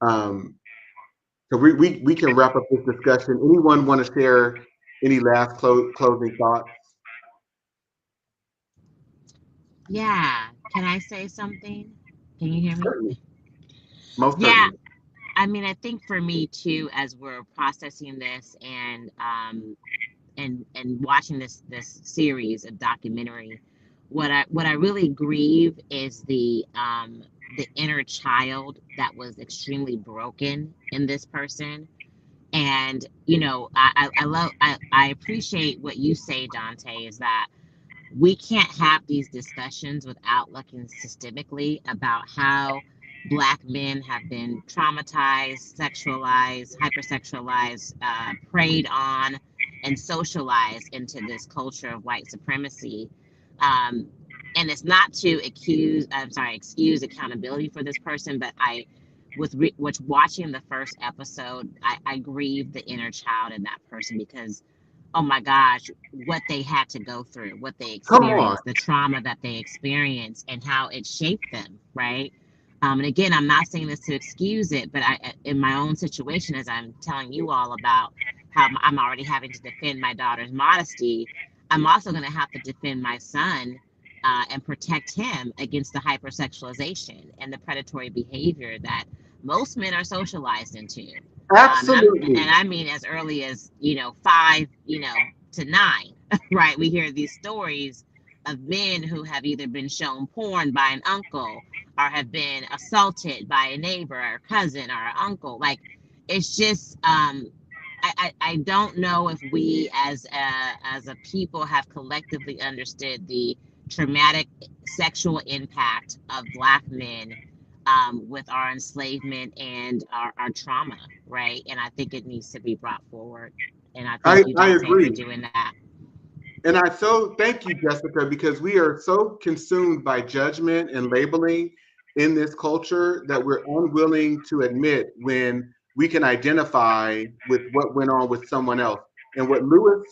So we can wrap up this discussion. Anyone want to share any last closing thoughts? Yeah. Can I say something? Can you hear me? Certainly. Most Yeah. certainly. I mean, I think for me too, as we're processing this and watching this series of documentary, what I really grieve is the inner child that was extremely broken in this person. And you know, I appreciate what you say, Dante, is that we can't have these discussions without looking systemically about how Black men have been traumatized, sexualized, hypersexualized, preyed on, and socialized into this culture of white supremacy. Um, and it's not to excuse accountability for this person, but with watching the first episode, I grieve the inner child in that person, because oh my gosh, what they had to go through, what they Come on. experienced, the trauma that they experienced, and how it shaped them, right? And again, I'm not saying this to excuse it, but in my own situation, as I'm telling you all about how I'm already having to defend my daughter's modesty, I'm also going to have to defend my son and protect him against the hypersexualization and the predatory behavior that most men are socialized into. Absolutely. And I mean, as early as, 5, to 9, right? We hear these stories of men who have either been shown porn by an uncle or have been assaulted by a neighbor or a cousin or an uncle. Like, it's just, I don't know if we as a people have collectively understood the traumatic sexual impact of Black men with our enslavement and our trauma, right? And I think it needs to be brought forward. And I thank you, I Dante, agree. for doing that. And I so thank you, Jessica, because we are so consumed by judgment and labeling in this culture that we're unwilling to admit when we can identify with what went on with someone else. And what Lewis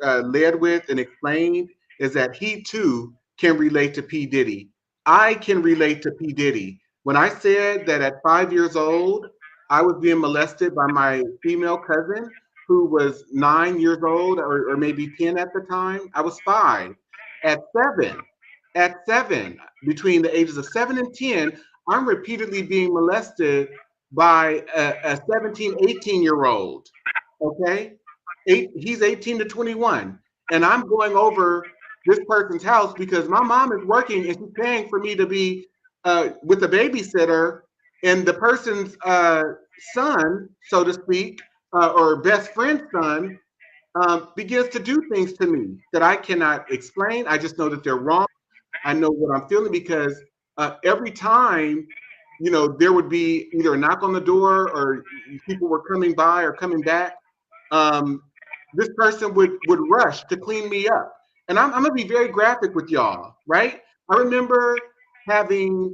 led with and explained is that he too can relate to P. Diddy. I can relate to P. Diddy. When I said that at 5 years old, I was being molested by my female cousin, who was 9 years old or maybe 10 at the time. I was 5. At 7, between the ages of 7 and 10, I'm repeatedly being molested by a 17, 18-year-old. Okay? He's 18 to 21. And I'm going over this person's house because my mom is working and she's paying for me to be with a babysitter, and the person's son, so to speak, or best friend's son, begins to do things to me that I cannot explain. I just know that they're wrong. I know what I'm feeling because every time, there would be either a knock on the door or people were coming by or coming back. This person would rush to clean me up. And I'm gonna be very graphic with y'all, right? I remember having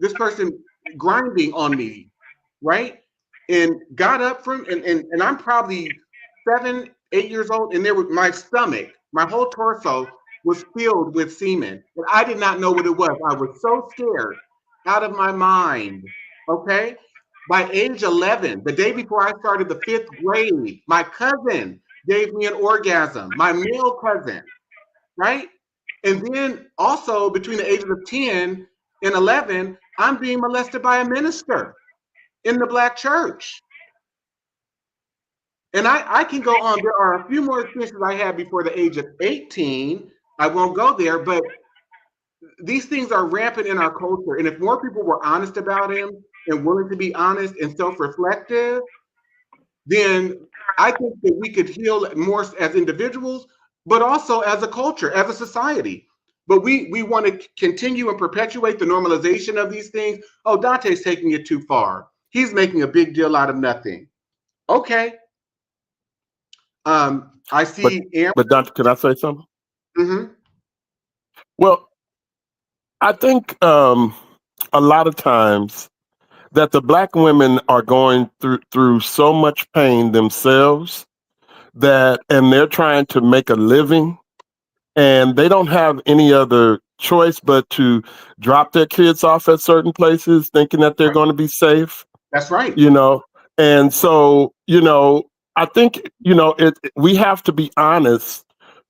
this person grinding on me, right? And got up from, and I'm probably 7, 8 years old, and there was my stomach, my whole torso was filled with semen. And I did not know what it was. I was so scared out of my mind. Okay. By age 11, the day before I started the 5th grade, my cousin gave me an orgasm, my male cousin, right? And then also between the ages of 10 and 11, I'm being molested by a minister in the Black church. And I can go on. There are a few more experiences I had before the age of 18. I won't go there, but these things are rampant in our culture. And if more people were honest about them and willing to be honest and self-reflective, then I think that we could heal more as individuals, but also as a culture, as a society. But we want to continue and perpetuate the normalization of these things. Oh, Dante's taking it too far. He's making a big deal out of nothing. Okay. I see. But Dante, can I say something? Mm-hmm. Well, I think a lot of times that the Black women are going through so much pain themselves and they're trying to make a living, and they don't have any other choice but to drop their kids off at certain places thinking that they're going to be safe. That's right. And so, I think, we have to be honest,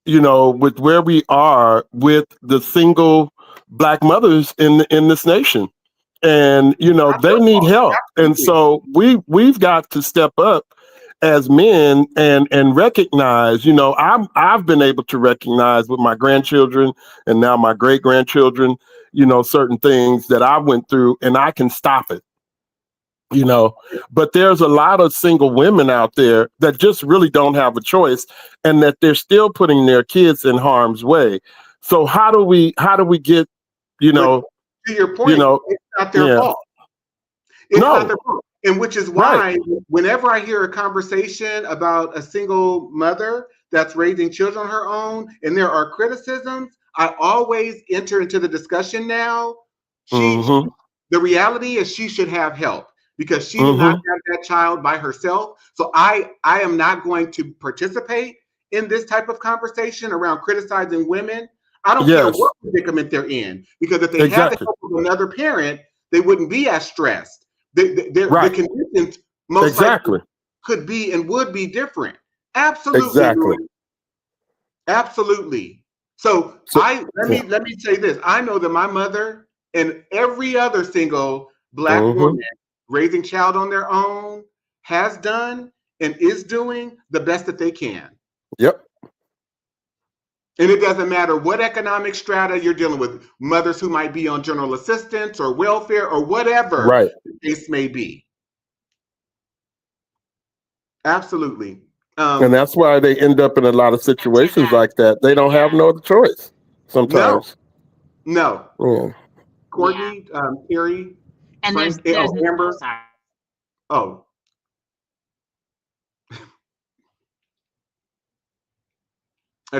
with where we are with the single Black mothers in this nation. And, they need help. And so we've got to step up as men and recognize, I've been able to recognize with my grandchildren and now my great grandchildren, certain things that I went through, and I can stop it. But there's a lot of single women out there that just really don't have a choice, and that they're still putting their kids in harm's way. So how do we get, But to your point, it's not their fault. It's not their fault. And which is why whenever I hear a conversation about a single mother that's raising children on her own and there are criticisms, I always enter into the discussion now. The reality is she should have help, because she did not have that child by herself. So I am not going to participate in this type of conversation around criticizing women. I don't care what predicament they're in, because if they had the help of another parent, they wouldn't be as stressed. The conditions most likely could be and would be different. Absolutely. Absolutely. So let me say this. I know that my mother and every other single Black woman raising child on their own has done and is doing the best that they can. Yep. And it doesn't matter what economic strata you're dealing with, mothers who might be on general assistance or welfare or whatever the case may be. Absolutely. And that's why they end up in a lot of situations like that. They don't have no other choice sometimes. No. Yeah. Courtney, Terry, and Frank, there's Amber. Sorry. Oh.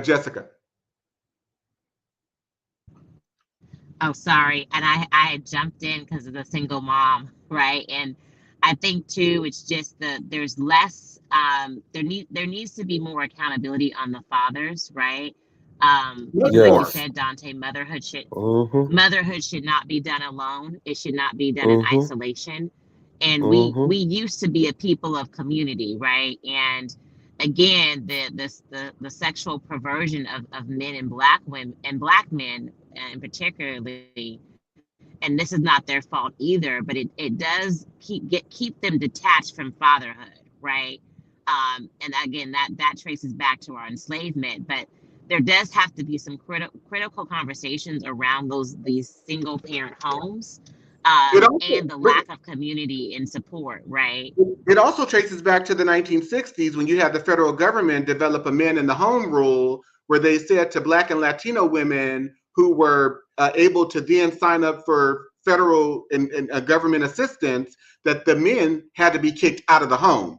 Jessica. Oh, sorry. And I had jumped in because of the single mom, right? And I think too, it's just there's less there needs to be more accountability on the fathers, right? Like you said, Dante, motherhood should not be done alone. It should not be done in isolation. And we used to be a people of community, right? And again, the sexual perversion of men and Black women and Black men, and particularly, and this is not their fault either, but it does keep them detached from fatherhood, right? And again, that traces back to our enslavement, but there does have to be some critical conversations around these single parent homes, and the lack of community and support, right? It also traces back to the 1960s when you had the federal government develop a men in the home rule, where they said to Black and Latino women who were able to then sign up for federal and government assistance that the men had to be kicked out of the home,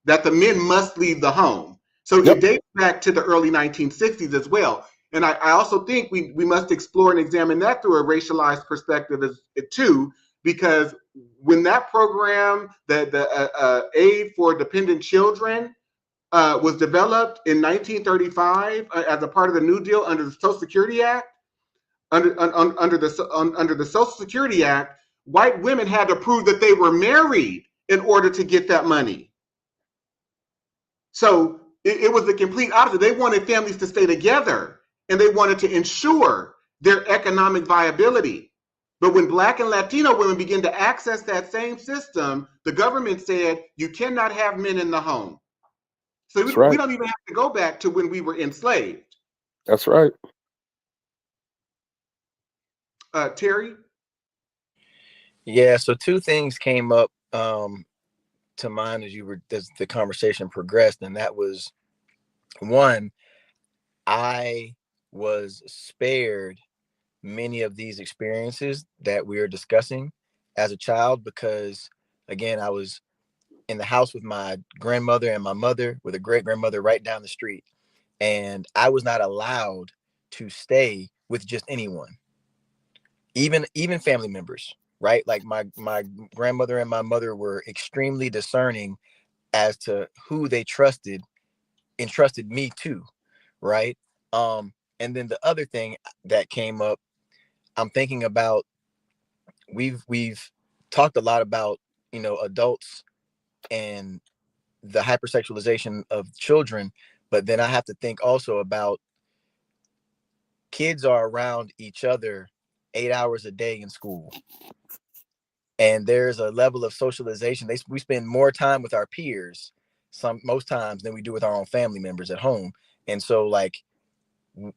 that the men must leave the home. So it dates back to the early 1960s as well. And I also think we must explore and examine that through a racialized perspective too, because when that program, the aid for dependent children, was developed in 1935 as a part of the New Deal under the Social Security Act, under the Social Security Act, white women had to prove that they were married in order to get that money. So it was the complete opposite. They wanted families to stay together, and they wanted to ensure their economic viability. But when Black and Latino women began to access that same system, the government said, you cannot have men in the home. So we don't even have to go back to when we were enslaved. That's right. Terry? Yeah, so two things came up to mind as the conversation progressed, and that was, one, I was spared many of these experiences that we are discussing as a child because, again, I was in the house with my grandmother and my mother, with a great grandmother right down the street, and I was not allowed to stay with just anyone, even family members, right? Like my grandmother and my mother were extremely discerning as to who they entrusted me to, right? And then the other thing that came up, I'm thinking about, we've talked a lot about, adults and the hypersexualization of children, but then I have to think also about kids are around each other 8 hours a day in school. And there's a level of socialization. We spend more time with our peers. most times than we do with our own family members at home. And so like,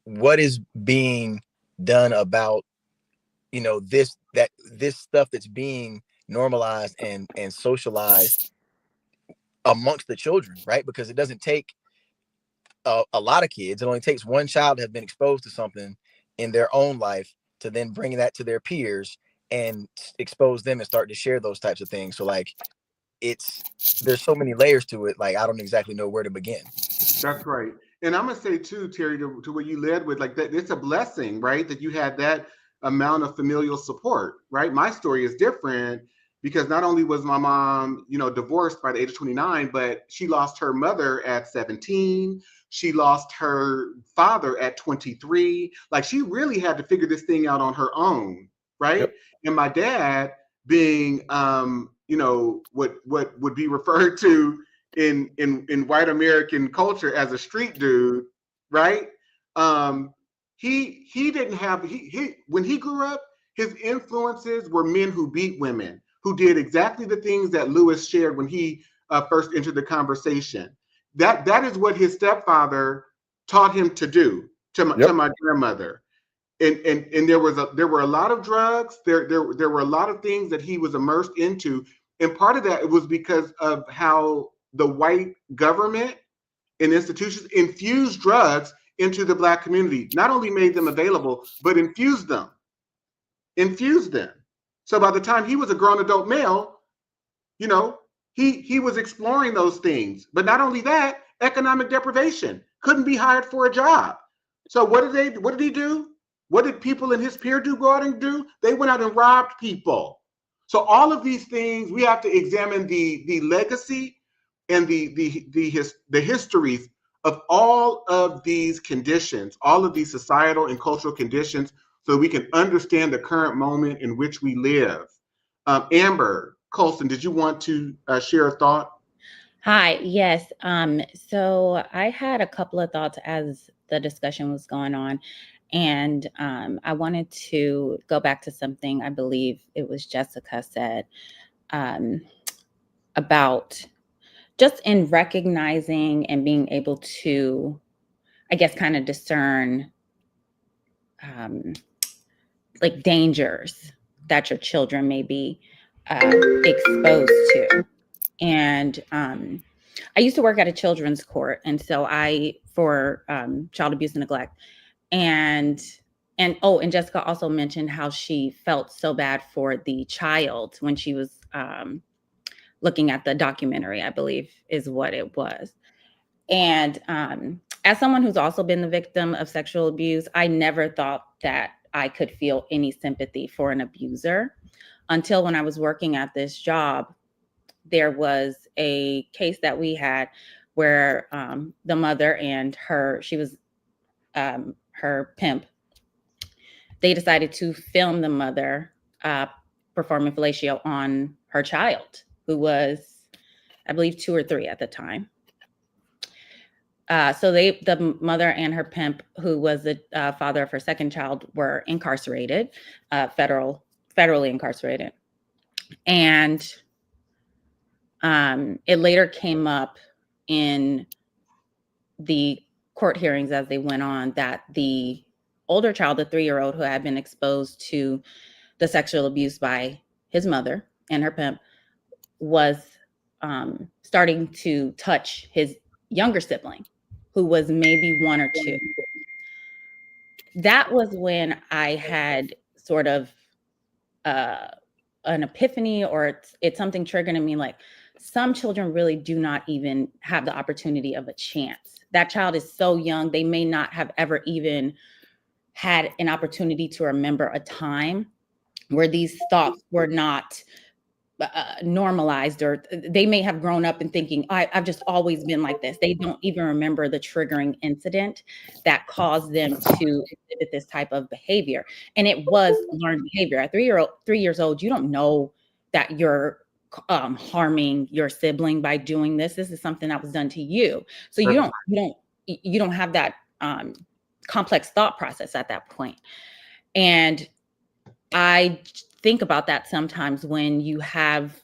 what is being done about, you know, this stuff that's being normalized and socialized amongst the children, right? Because it doesn't take a lot of kids. It only takes one child to have been exposed to something in their own life to then bring that to their peers and expose them and start to share those types of things. So like, there's so many layers to it. Like, I don't exactly know where to begin. That's right. And I'm gonna say too, Terry, to what you led with, like that, it's a blessing, right? That you had that amount of familial support, right? My story is different because not only was my mom, you know, divorced by the age of 29, but she lost her mother at 17. She lost her father at 23. Like she really had to figure this thing out on her own, right? Yep. And my dad being, you know, what would be referred to in white American culture as a street dude, right? He didn't have he when he grew up, his influences were men who beat women, who did exactly the things that Lewis shared when he first entered the conversation. That is what his stepfather taught him to do to my grandmother. And there were a lot of drugs. There were a lot of things that he was immersed into, and part of that was because of how the white government and institutions infused drugs into the Black community. Not only made them available, but infused them. So by the time he was a grown adult male, you know, he was exploring those things. But not only that, economic deprivation. Couldn't be hired for a job. So what did he do? What did people in his peer group go out and do? They went out and robbed people. So all of these things, we have to examine the legacy and the histories of all of these conditions, all of these societal and cultural conditions, so we can understand the current moment in which we live. Amber Colson, did you want to share a thought? Hi, yes. So I had a couple of thoughts as the discussion was going on. And I wanted to go back to something I believe it was Jessica said about just in recognizing and being able to, I guess, kind of discern like dangers that your children may be exposed to. And I used to work at a children's court, and so for child abuse and neglect. And Jessica also mentioned how she felt so bad for the child when she was looking at the documentary, I believe is what it was. And as someone who's also been the victim of sexual abuse, I never thought that I could feel any sympathy for an abuser until when I was working at this job. There was a case that we had where the mother and her pimp, they decided to film the mother performing fellatio on her child, who was, I believe, 2 or 3 at the time. So the mother and her pimp, who was the father of her second child, were incarcerated, federally incarcerated. And it later came up in the court hearings as they went on that the older child, the 3-year-old who had been exposed to the sexual abuse by his mother and her pimp, was starting to touch his younger sibling, who was maybe 1 or 2. That was when I had sort of an epiphany, or it's something triggering in me, like some children really do not even have the opportunity of a chance. That child is so young, they may not have ever even had an opportunity to remember a time where these thoughts were not normalized, or they may have grown up and thinking, I've just always been like this. They don't even remember the triggering incident that caused them to exhibit this type of behavior. And it was learned behavior. At 3 years old, you don't know that you're harming your sibling by doing this. This is something that was done to you. So you don't have that complex thought process at that point. And I think about that sometimes when you have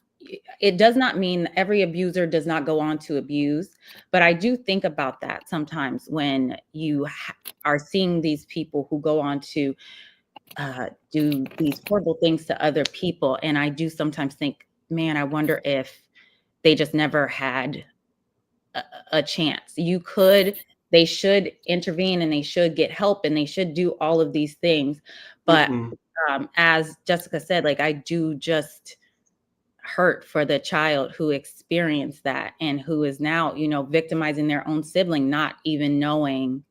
it does not mean every abuser does not go on to abuse, but I do think about that sometimes when you are seeing these people who go on to do these horrible things to other people. And I do sometimes think, man, I wonder if they just never had a chance. They should intervene and they should get help and they should do all of these things. But as Jessica said, like, I do just hurt for the child who experienced that and who is now, victimizing their own sibling, not even knowing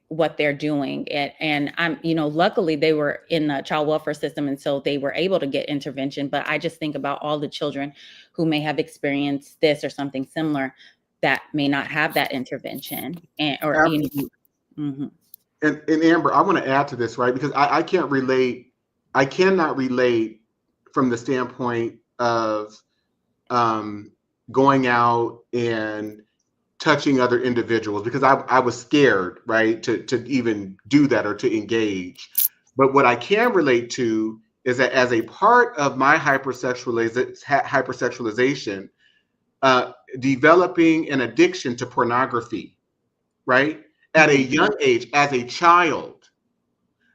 what they're doing. And I'm, luckily they were in the child welfare system. And so they were able to get intervention. But I just think about all the children who may have experienced this or something similar that may not have that intervention. And Amber, I want to add to this, right? Because I cannot relate from the standpoint of going out and touching other individuals, because I was scared, right, to even do that or to engage. But what I can relate to is that as a part of my hypersexualization, developing an addiction to pornography, right, at a young age, as a child,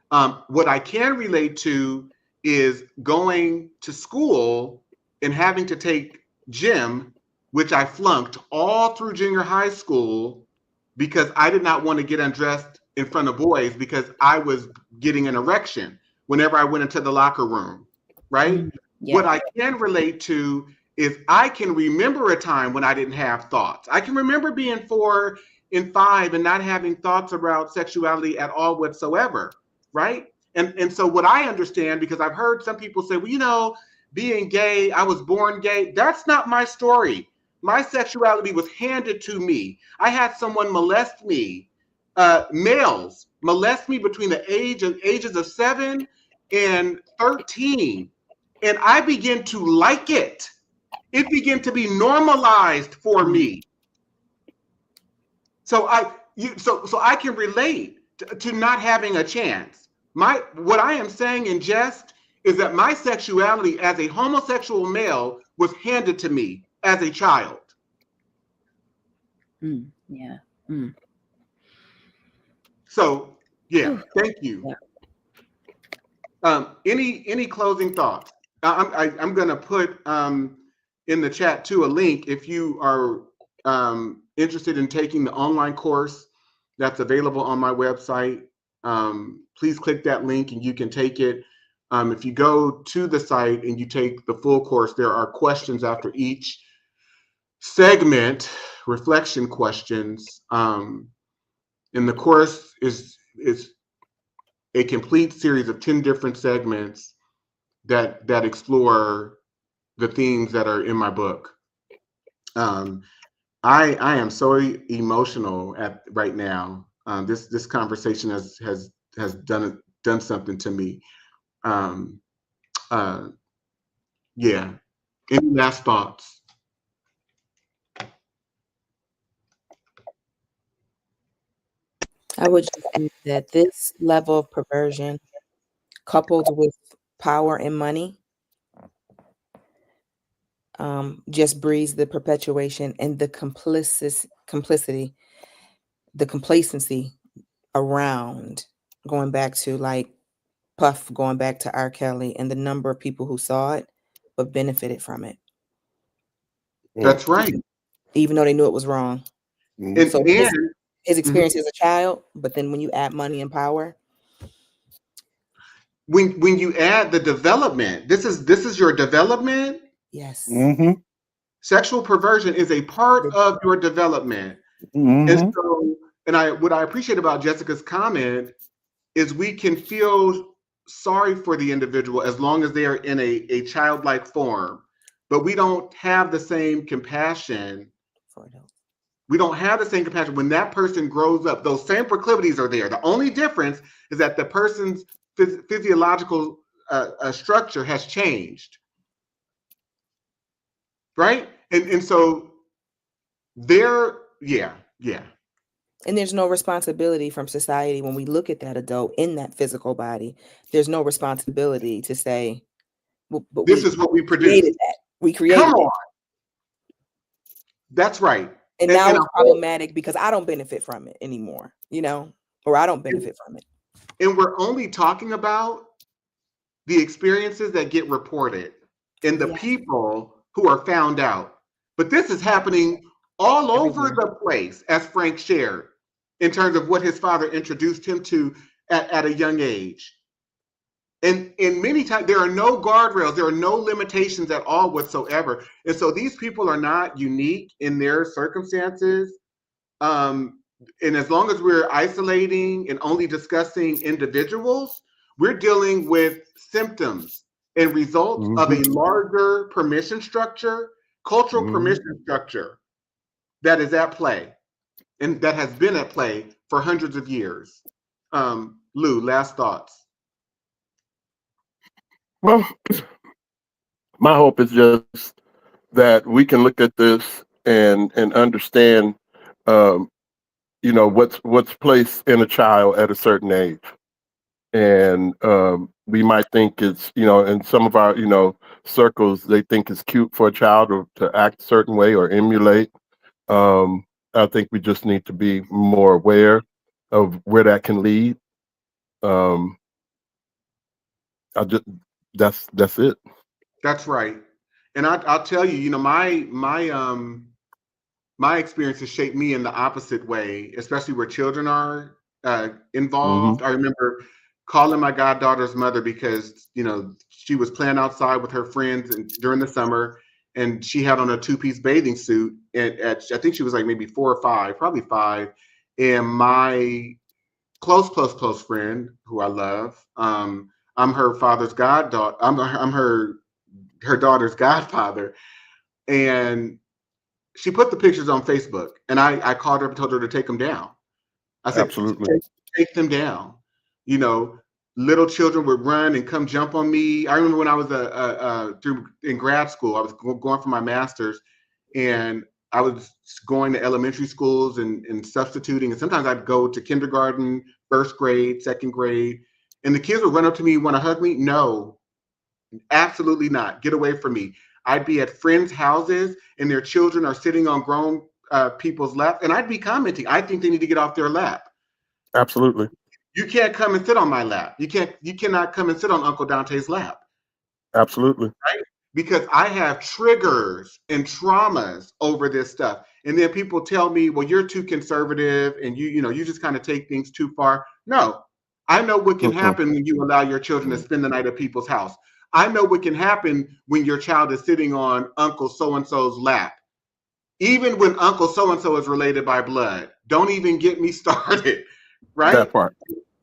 what I can relate to is going to school and having to take gym, which I flunked all through junior high school because I did not want to get undressed in front of boys because I was getting an erection whenever I went into the locker room, right? Yeah. What I can relate to is I can remember a time when I didn't have thoughts. I can remember being 4 and 5 and not having thoughts about sexuality at all whatsoever, right? And so what I understand, because I've heard some people say, well, being gay, I was born gay. That's not my story. My sexuality was handed to me. I had someone molest me, males molest me between the ages of 7 and 13. And I began to like it. It began to be normalized for me. So I can relate to not having a chance. What I am saying in jest is that my sexuality as a homosexual male was handed to me as a child. Yeah. So yeah, thank you. Yeah. Any closing thoughts? I'm going to put in the chat too a link if you are interested in taking the online course that's available on my website. Please click that link and you can take it. If you go to the site and you take the full course, there are questions after each segment, reflection questions. And the course is a complete series of 10 different segments that explore the themes that are in my book. I am so emotional right now. This conversation has done something to me. Yeah. Any last thoughts? I would just say that this level of perversion, coupled with power and money, just breeds the perpetuation and the complicity, the complacency around, going back to like Puff, going back to R. Kelly, and the number of people who saw it but benefited from it. That's right. Even though they knew it was wrong. And, so his experience as a child, but then when you add money and power, when you add the development, this is your development. Yes. Sexual perversion is a part of your development. And so, what I appreciate about Jessica's comment is we can feel sorry for the individual as long as they are in a childlike form, but we don't have the same compassion. We don't have the same compassion when that person grows up. Those same proclivities are there. The only difference is that the person's physiological structure has changed, right? And so yeah. And there's no responsibility from society when we look at that adult in that physical body. There's no responsibility to say, But This we is what we created produce. that. We created Come it. on. That's right. And now and it's problematic because I don't benefit from it anymore, you know, or I don't benefit from it. And we're only talking about the experiences that get reported and the people who are found out. But this is happening all over the place, as Frank shared, in terms of what his father introduced him to at a young age. And many times there are no guardrails, there are no limitations at all whatsoever. And so these people are not unique in their circumstances. And as long as we're isolating and only discussing individuals, we're dealing with symptoms and results of a larger permission structure, cultural permission structure that is at play and that has been at play for hundreds of years. Lou, last thoughts. Well, my hope is just that we can look at this and understand, what's placed in a child at a certain age. And we might think it's, in some of our, circles, they think it's cute for a child to act a certain way or emulate. I think we just need to be more aware of where that can lead. That's it. That's right. And I'll tell you, my experiences shaped me in the opposite way, especially where children are involved. I remember calling my goddaughter's mother because, she was playing outside with her friends during the summer, and she had on a two-piece bathing suit. And I think she was like maybe 4 or 5, probably 5. And my close friend, who I love, I'm her father's goddaughter. I'm her daughter's godfather. And she put the pictures on Facebook, and I called her and told her to take them down. I said, Absolutely. take them down. Little children would run and come jump on me. I remember when I was in grad school, I was going for my master's, and I was going to elementary schools and substituting. And sometimes I'd go to kindergarten, first grade, second grade, and the kids would run up to me, want to hug me. No, absolutely not. Get away from me. I'd be at friends' houses and their children are sitting on grown people's lap, and I'd be commenting, I think they need to get off their lap. Absolutely. You can't come and sit on my lap. You cannot come and sit on Uncle Dante's lap. Absolutely. Right? Because I have triggers and traumas over this stuff. And then people tell me, well, you're too conservative and you just kind of take things too far. No, I know what can happen when you allow your children to spend the night at people's house. I know what can happen when your child is sitting on Uncle so-and-so's lap. Even when Uncle so-and-so is related by blood. Don't even get me started, right? That part.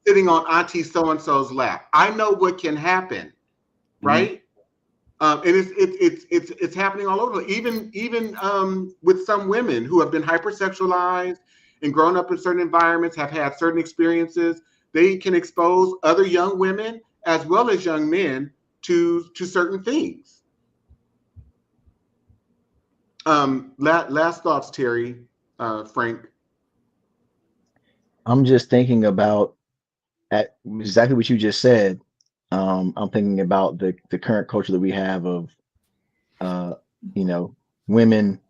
Sitting on Auntie so-and-so's lap. I know what can happen, right? And it's happening all over. Even with some women who have been hyper-sexualized and grown up in certain environments, have had certain experiences, they can expose other young women as well as young men to certain things. Last thoughts, Terry, Frank. I'm just thinking about at exactly what you just said. I'm thinking about the current culture that we have of women,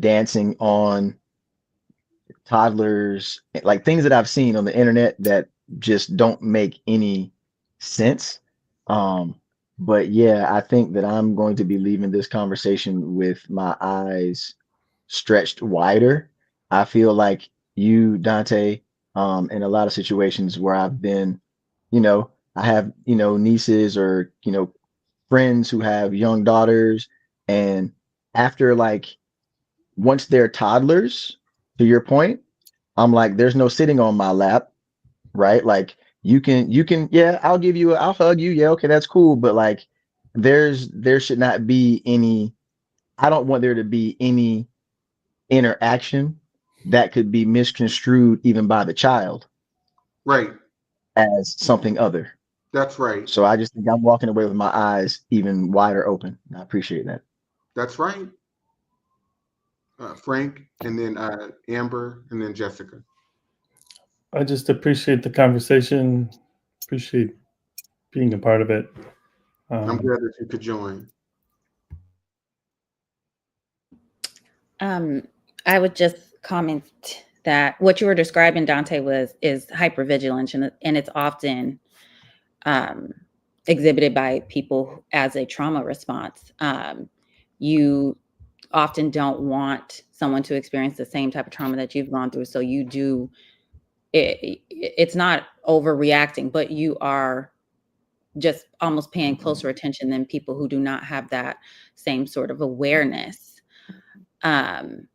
dancing on toddlers, like things that I've seen on the internet that just don't make any sense. But yeah, I think that I'm going to be leaving this conversation with my eyes stretched wider. I feel like you, Dante, in a lot of situations where I've been, I have, nieces or, friends who have young daughters. And after once they're toddlers, to your point, I'm like, there's no sitting on my lap, right? Like you can, yeah, I'll hug you. Yeah, okay, that's cool. But there should not be any, I don't want there to be any interaction that could be misconstrued even by the child. Right. As something other. That's right. So I just think I'm walking away with my eyes even wider open. I appreciate that. That's right. Frank, and then Amber, and then Jessica. I just appreciate the conversation, appreciate being a part of it. I'm glad that you could join. I would just comment that what you were describing, Dante, is hypervigilance, and it's often exhibited by people as a trauma response. You often don't want someone to experience the same type of trauma that you've gone through, so you do. It's not overreacting, but you are just almost paying closer attention than people who do not have that same sort of awareness. And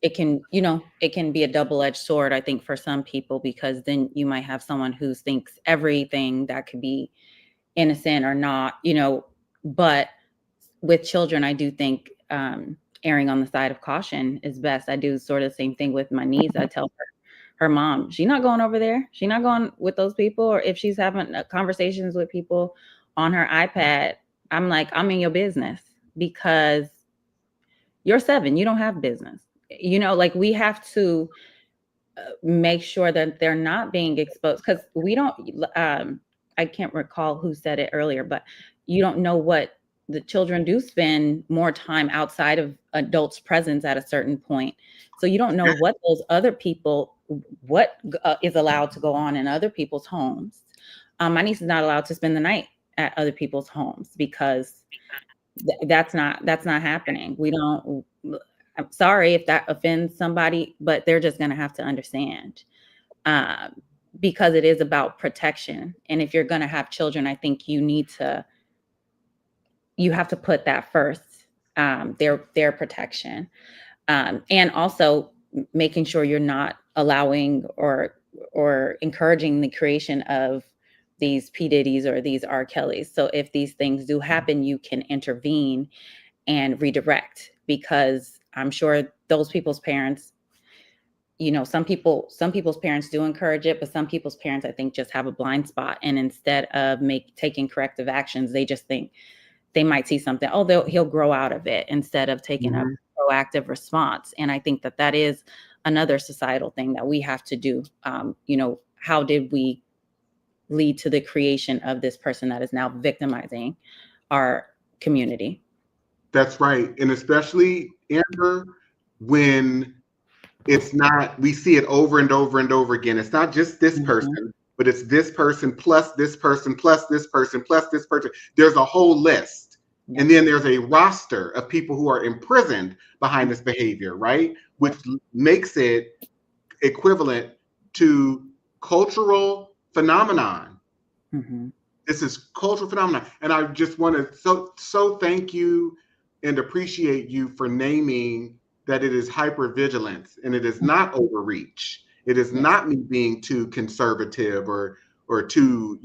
it can, it can be a double-edged sword, I think, for some people, because then you might have someone who thinks everything that could be innocent or not, but with children, I do think erring on the side of caution is best. I do sort of the same thing with my niece. I tell her mom, she's not going over there. She's not going with those people. Or if she's having conversations with people on her iPad, I'm like, I'm in your business, because you're 7. You don't have business. Like, we have to make sure that they're not being exposed, because we don't, I can't recall who said it earlier, but you don't know what the children do spend more time outside of adults' presence at a certain point. So you don't know what those other people, what is allowed to go on in other people's homes. My niece is not allowed to spend the night at other people's homes, because that's not happening. We don't. I'm sorry if that offends somebody, but they're just going to have to understand, because it is about protection. And if you're going to have children, I think you have to put that first, their protection, and also making sure you're not allowing or encouraging the creation of these P. Diddy's or these R. Kellys. So if these things do happen, you can intervene and redirect, because I'm sure those people's parents, some people's parents do encourage it, but some people's parents, I think, just have a blind spot. And instead of taking corrective actions, they just think they might see something, he'll grow out of it, instead of taking a proactive response. And I think that is another societal thing that we have to do. How did we lead to the creation of this person that is now victimizing our community? That's right. And especially, Amber, when it's not, we see it over and over and over again. It's not just this person, but it's this person plus this person plus this person plus this person. There's a whole list. And then there's a roster of people who are imprisoned behind this behavior, right? Which makes it equivalent to cultural phenomenon. This is cultural phenomenon. And I just want to so thank you and appreciate you for naming that it is hypervigilance, and it is not overreach. It is not me being too conservative or too,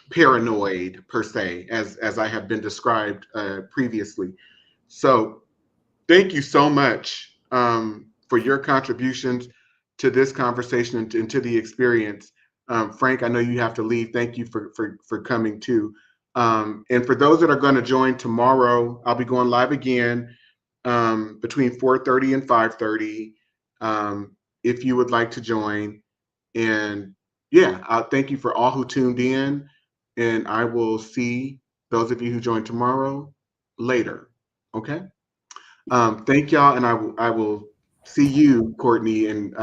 paranoid per se, as I have been described previously. So thank you so much for your contributions to this conversation and to the experience. Frank, I know you have to leave. Thank you for coming too. And for those that are going to join tomorrow, I'll be going live again between 4:30 and 5:30 if you would like to join. And thank you for all who tuned in, and I will see those of you who join tomorrow later. Okay. Thank y'all, and I will see you, Courtney and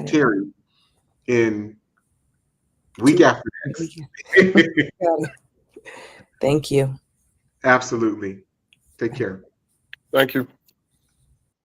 Terry, in week after next. Thank you. Absolutely. Take care. Thank you.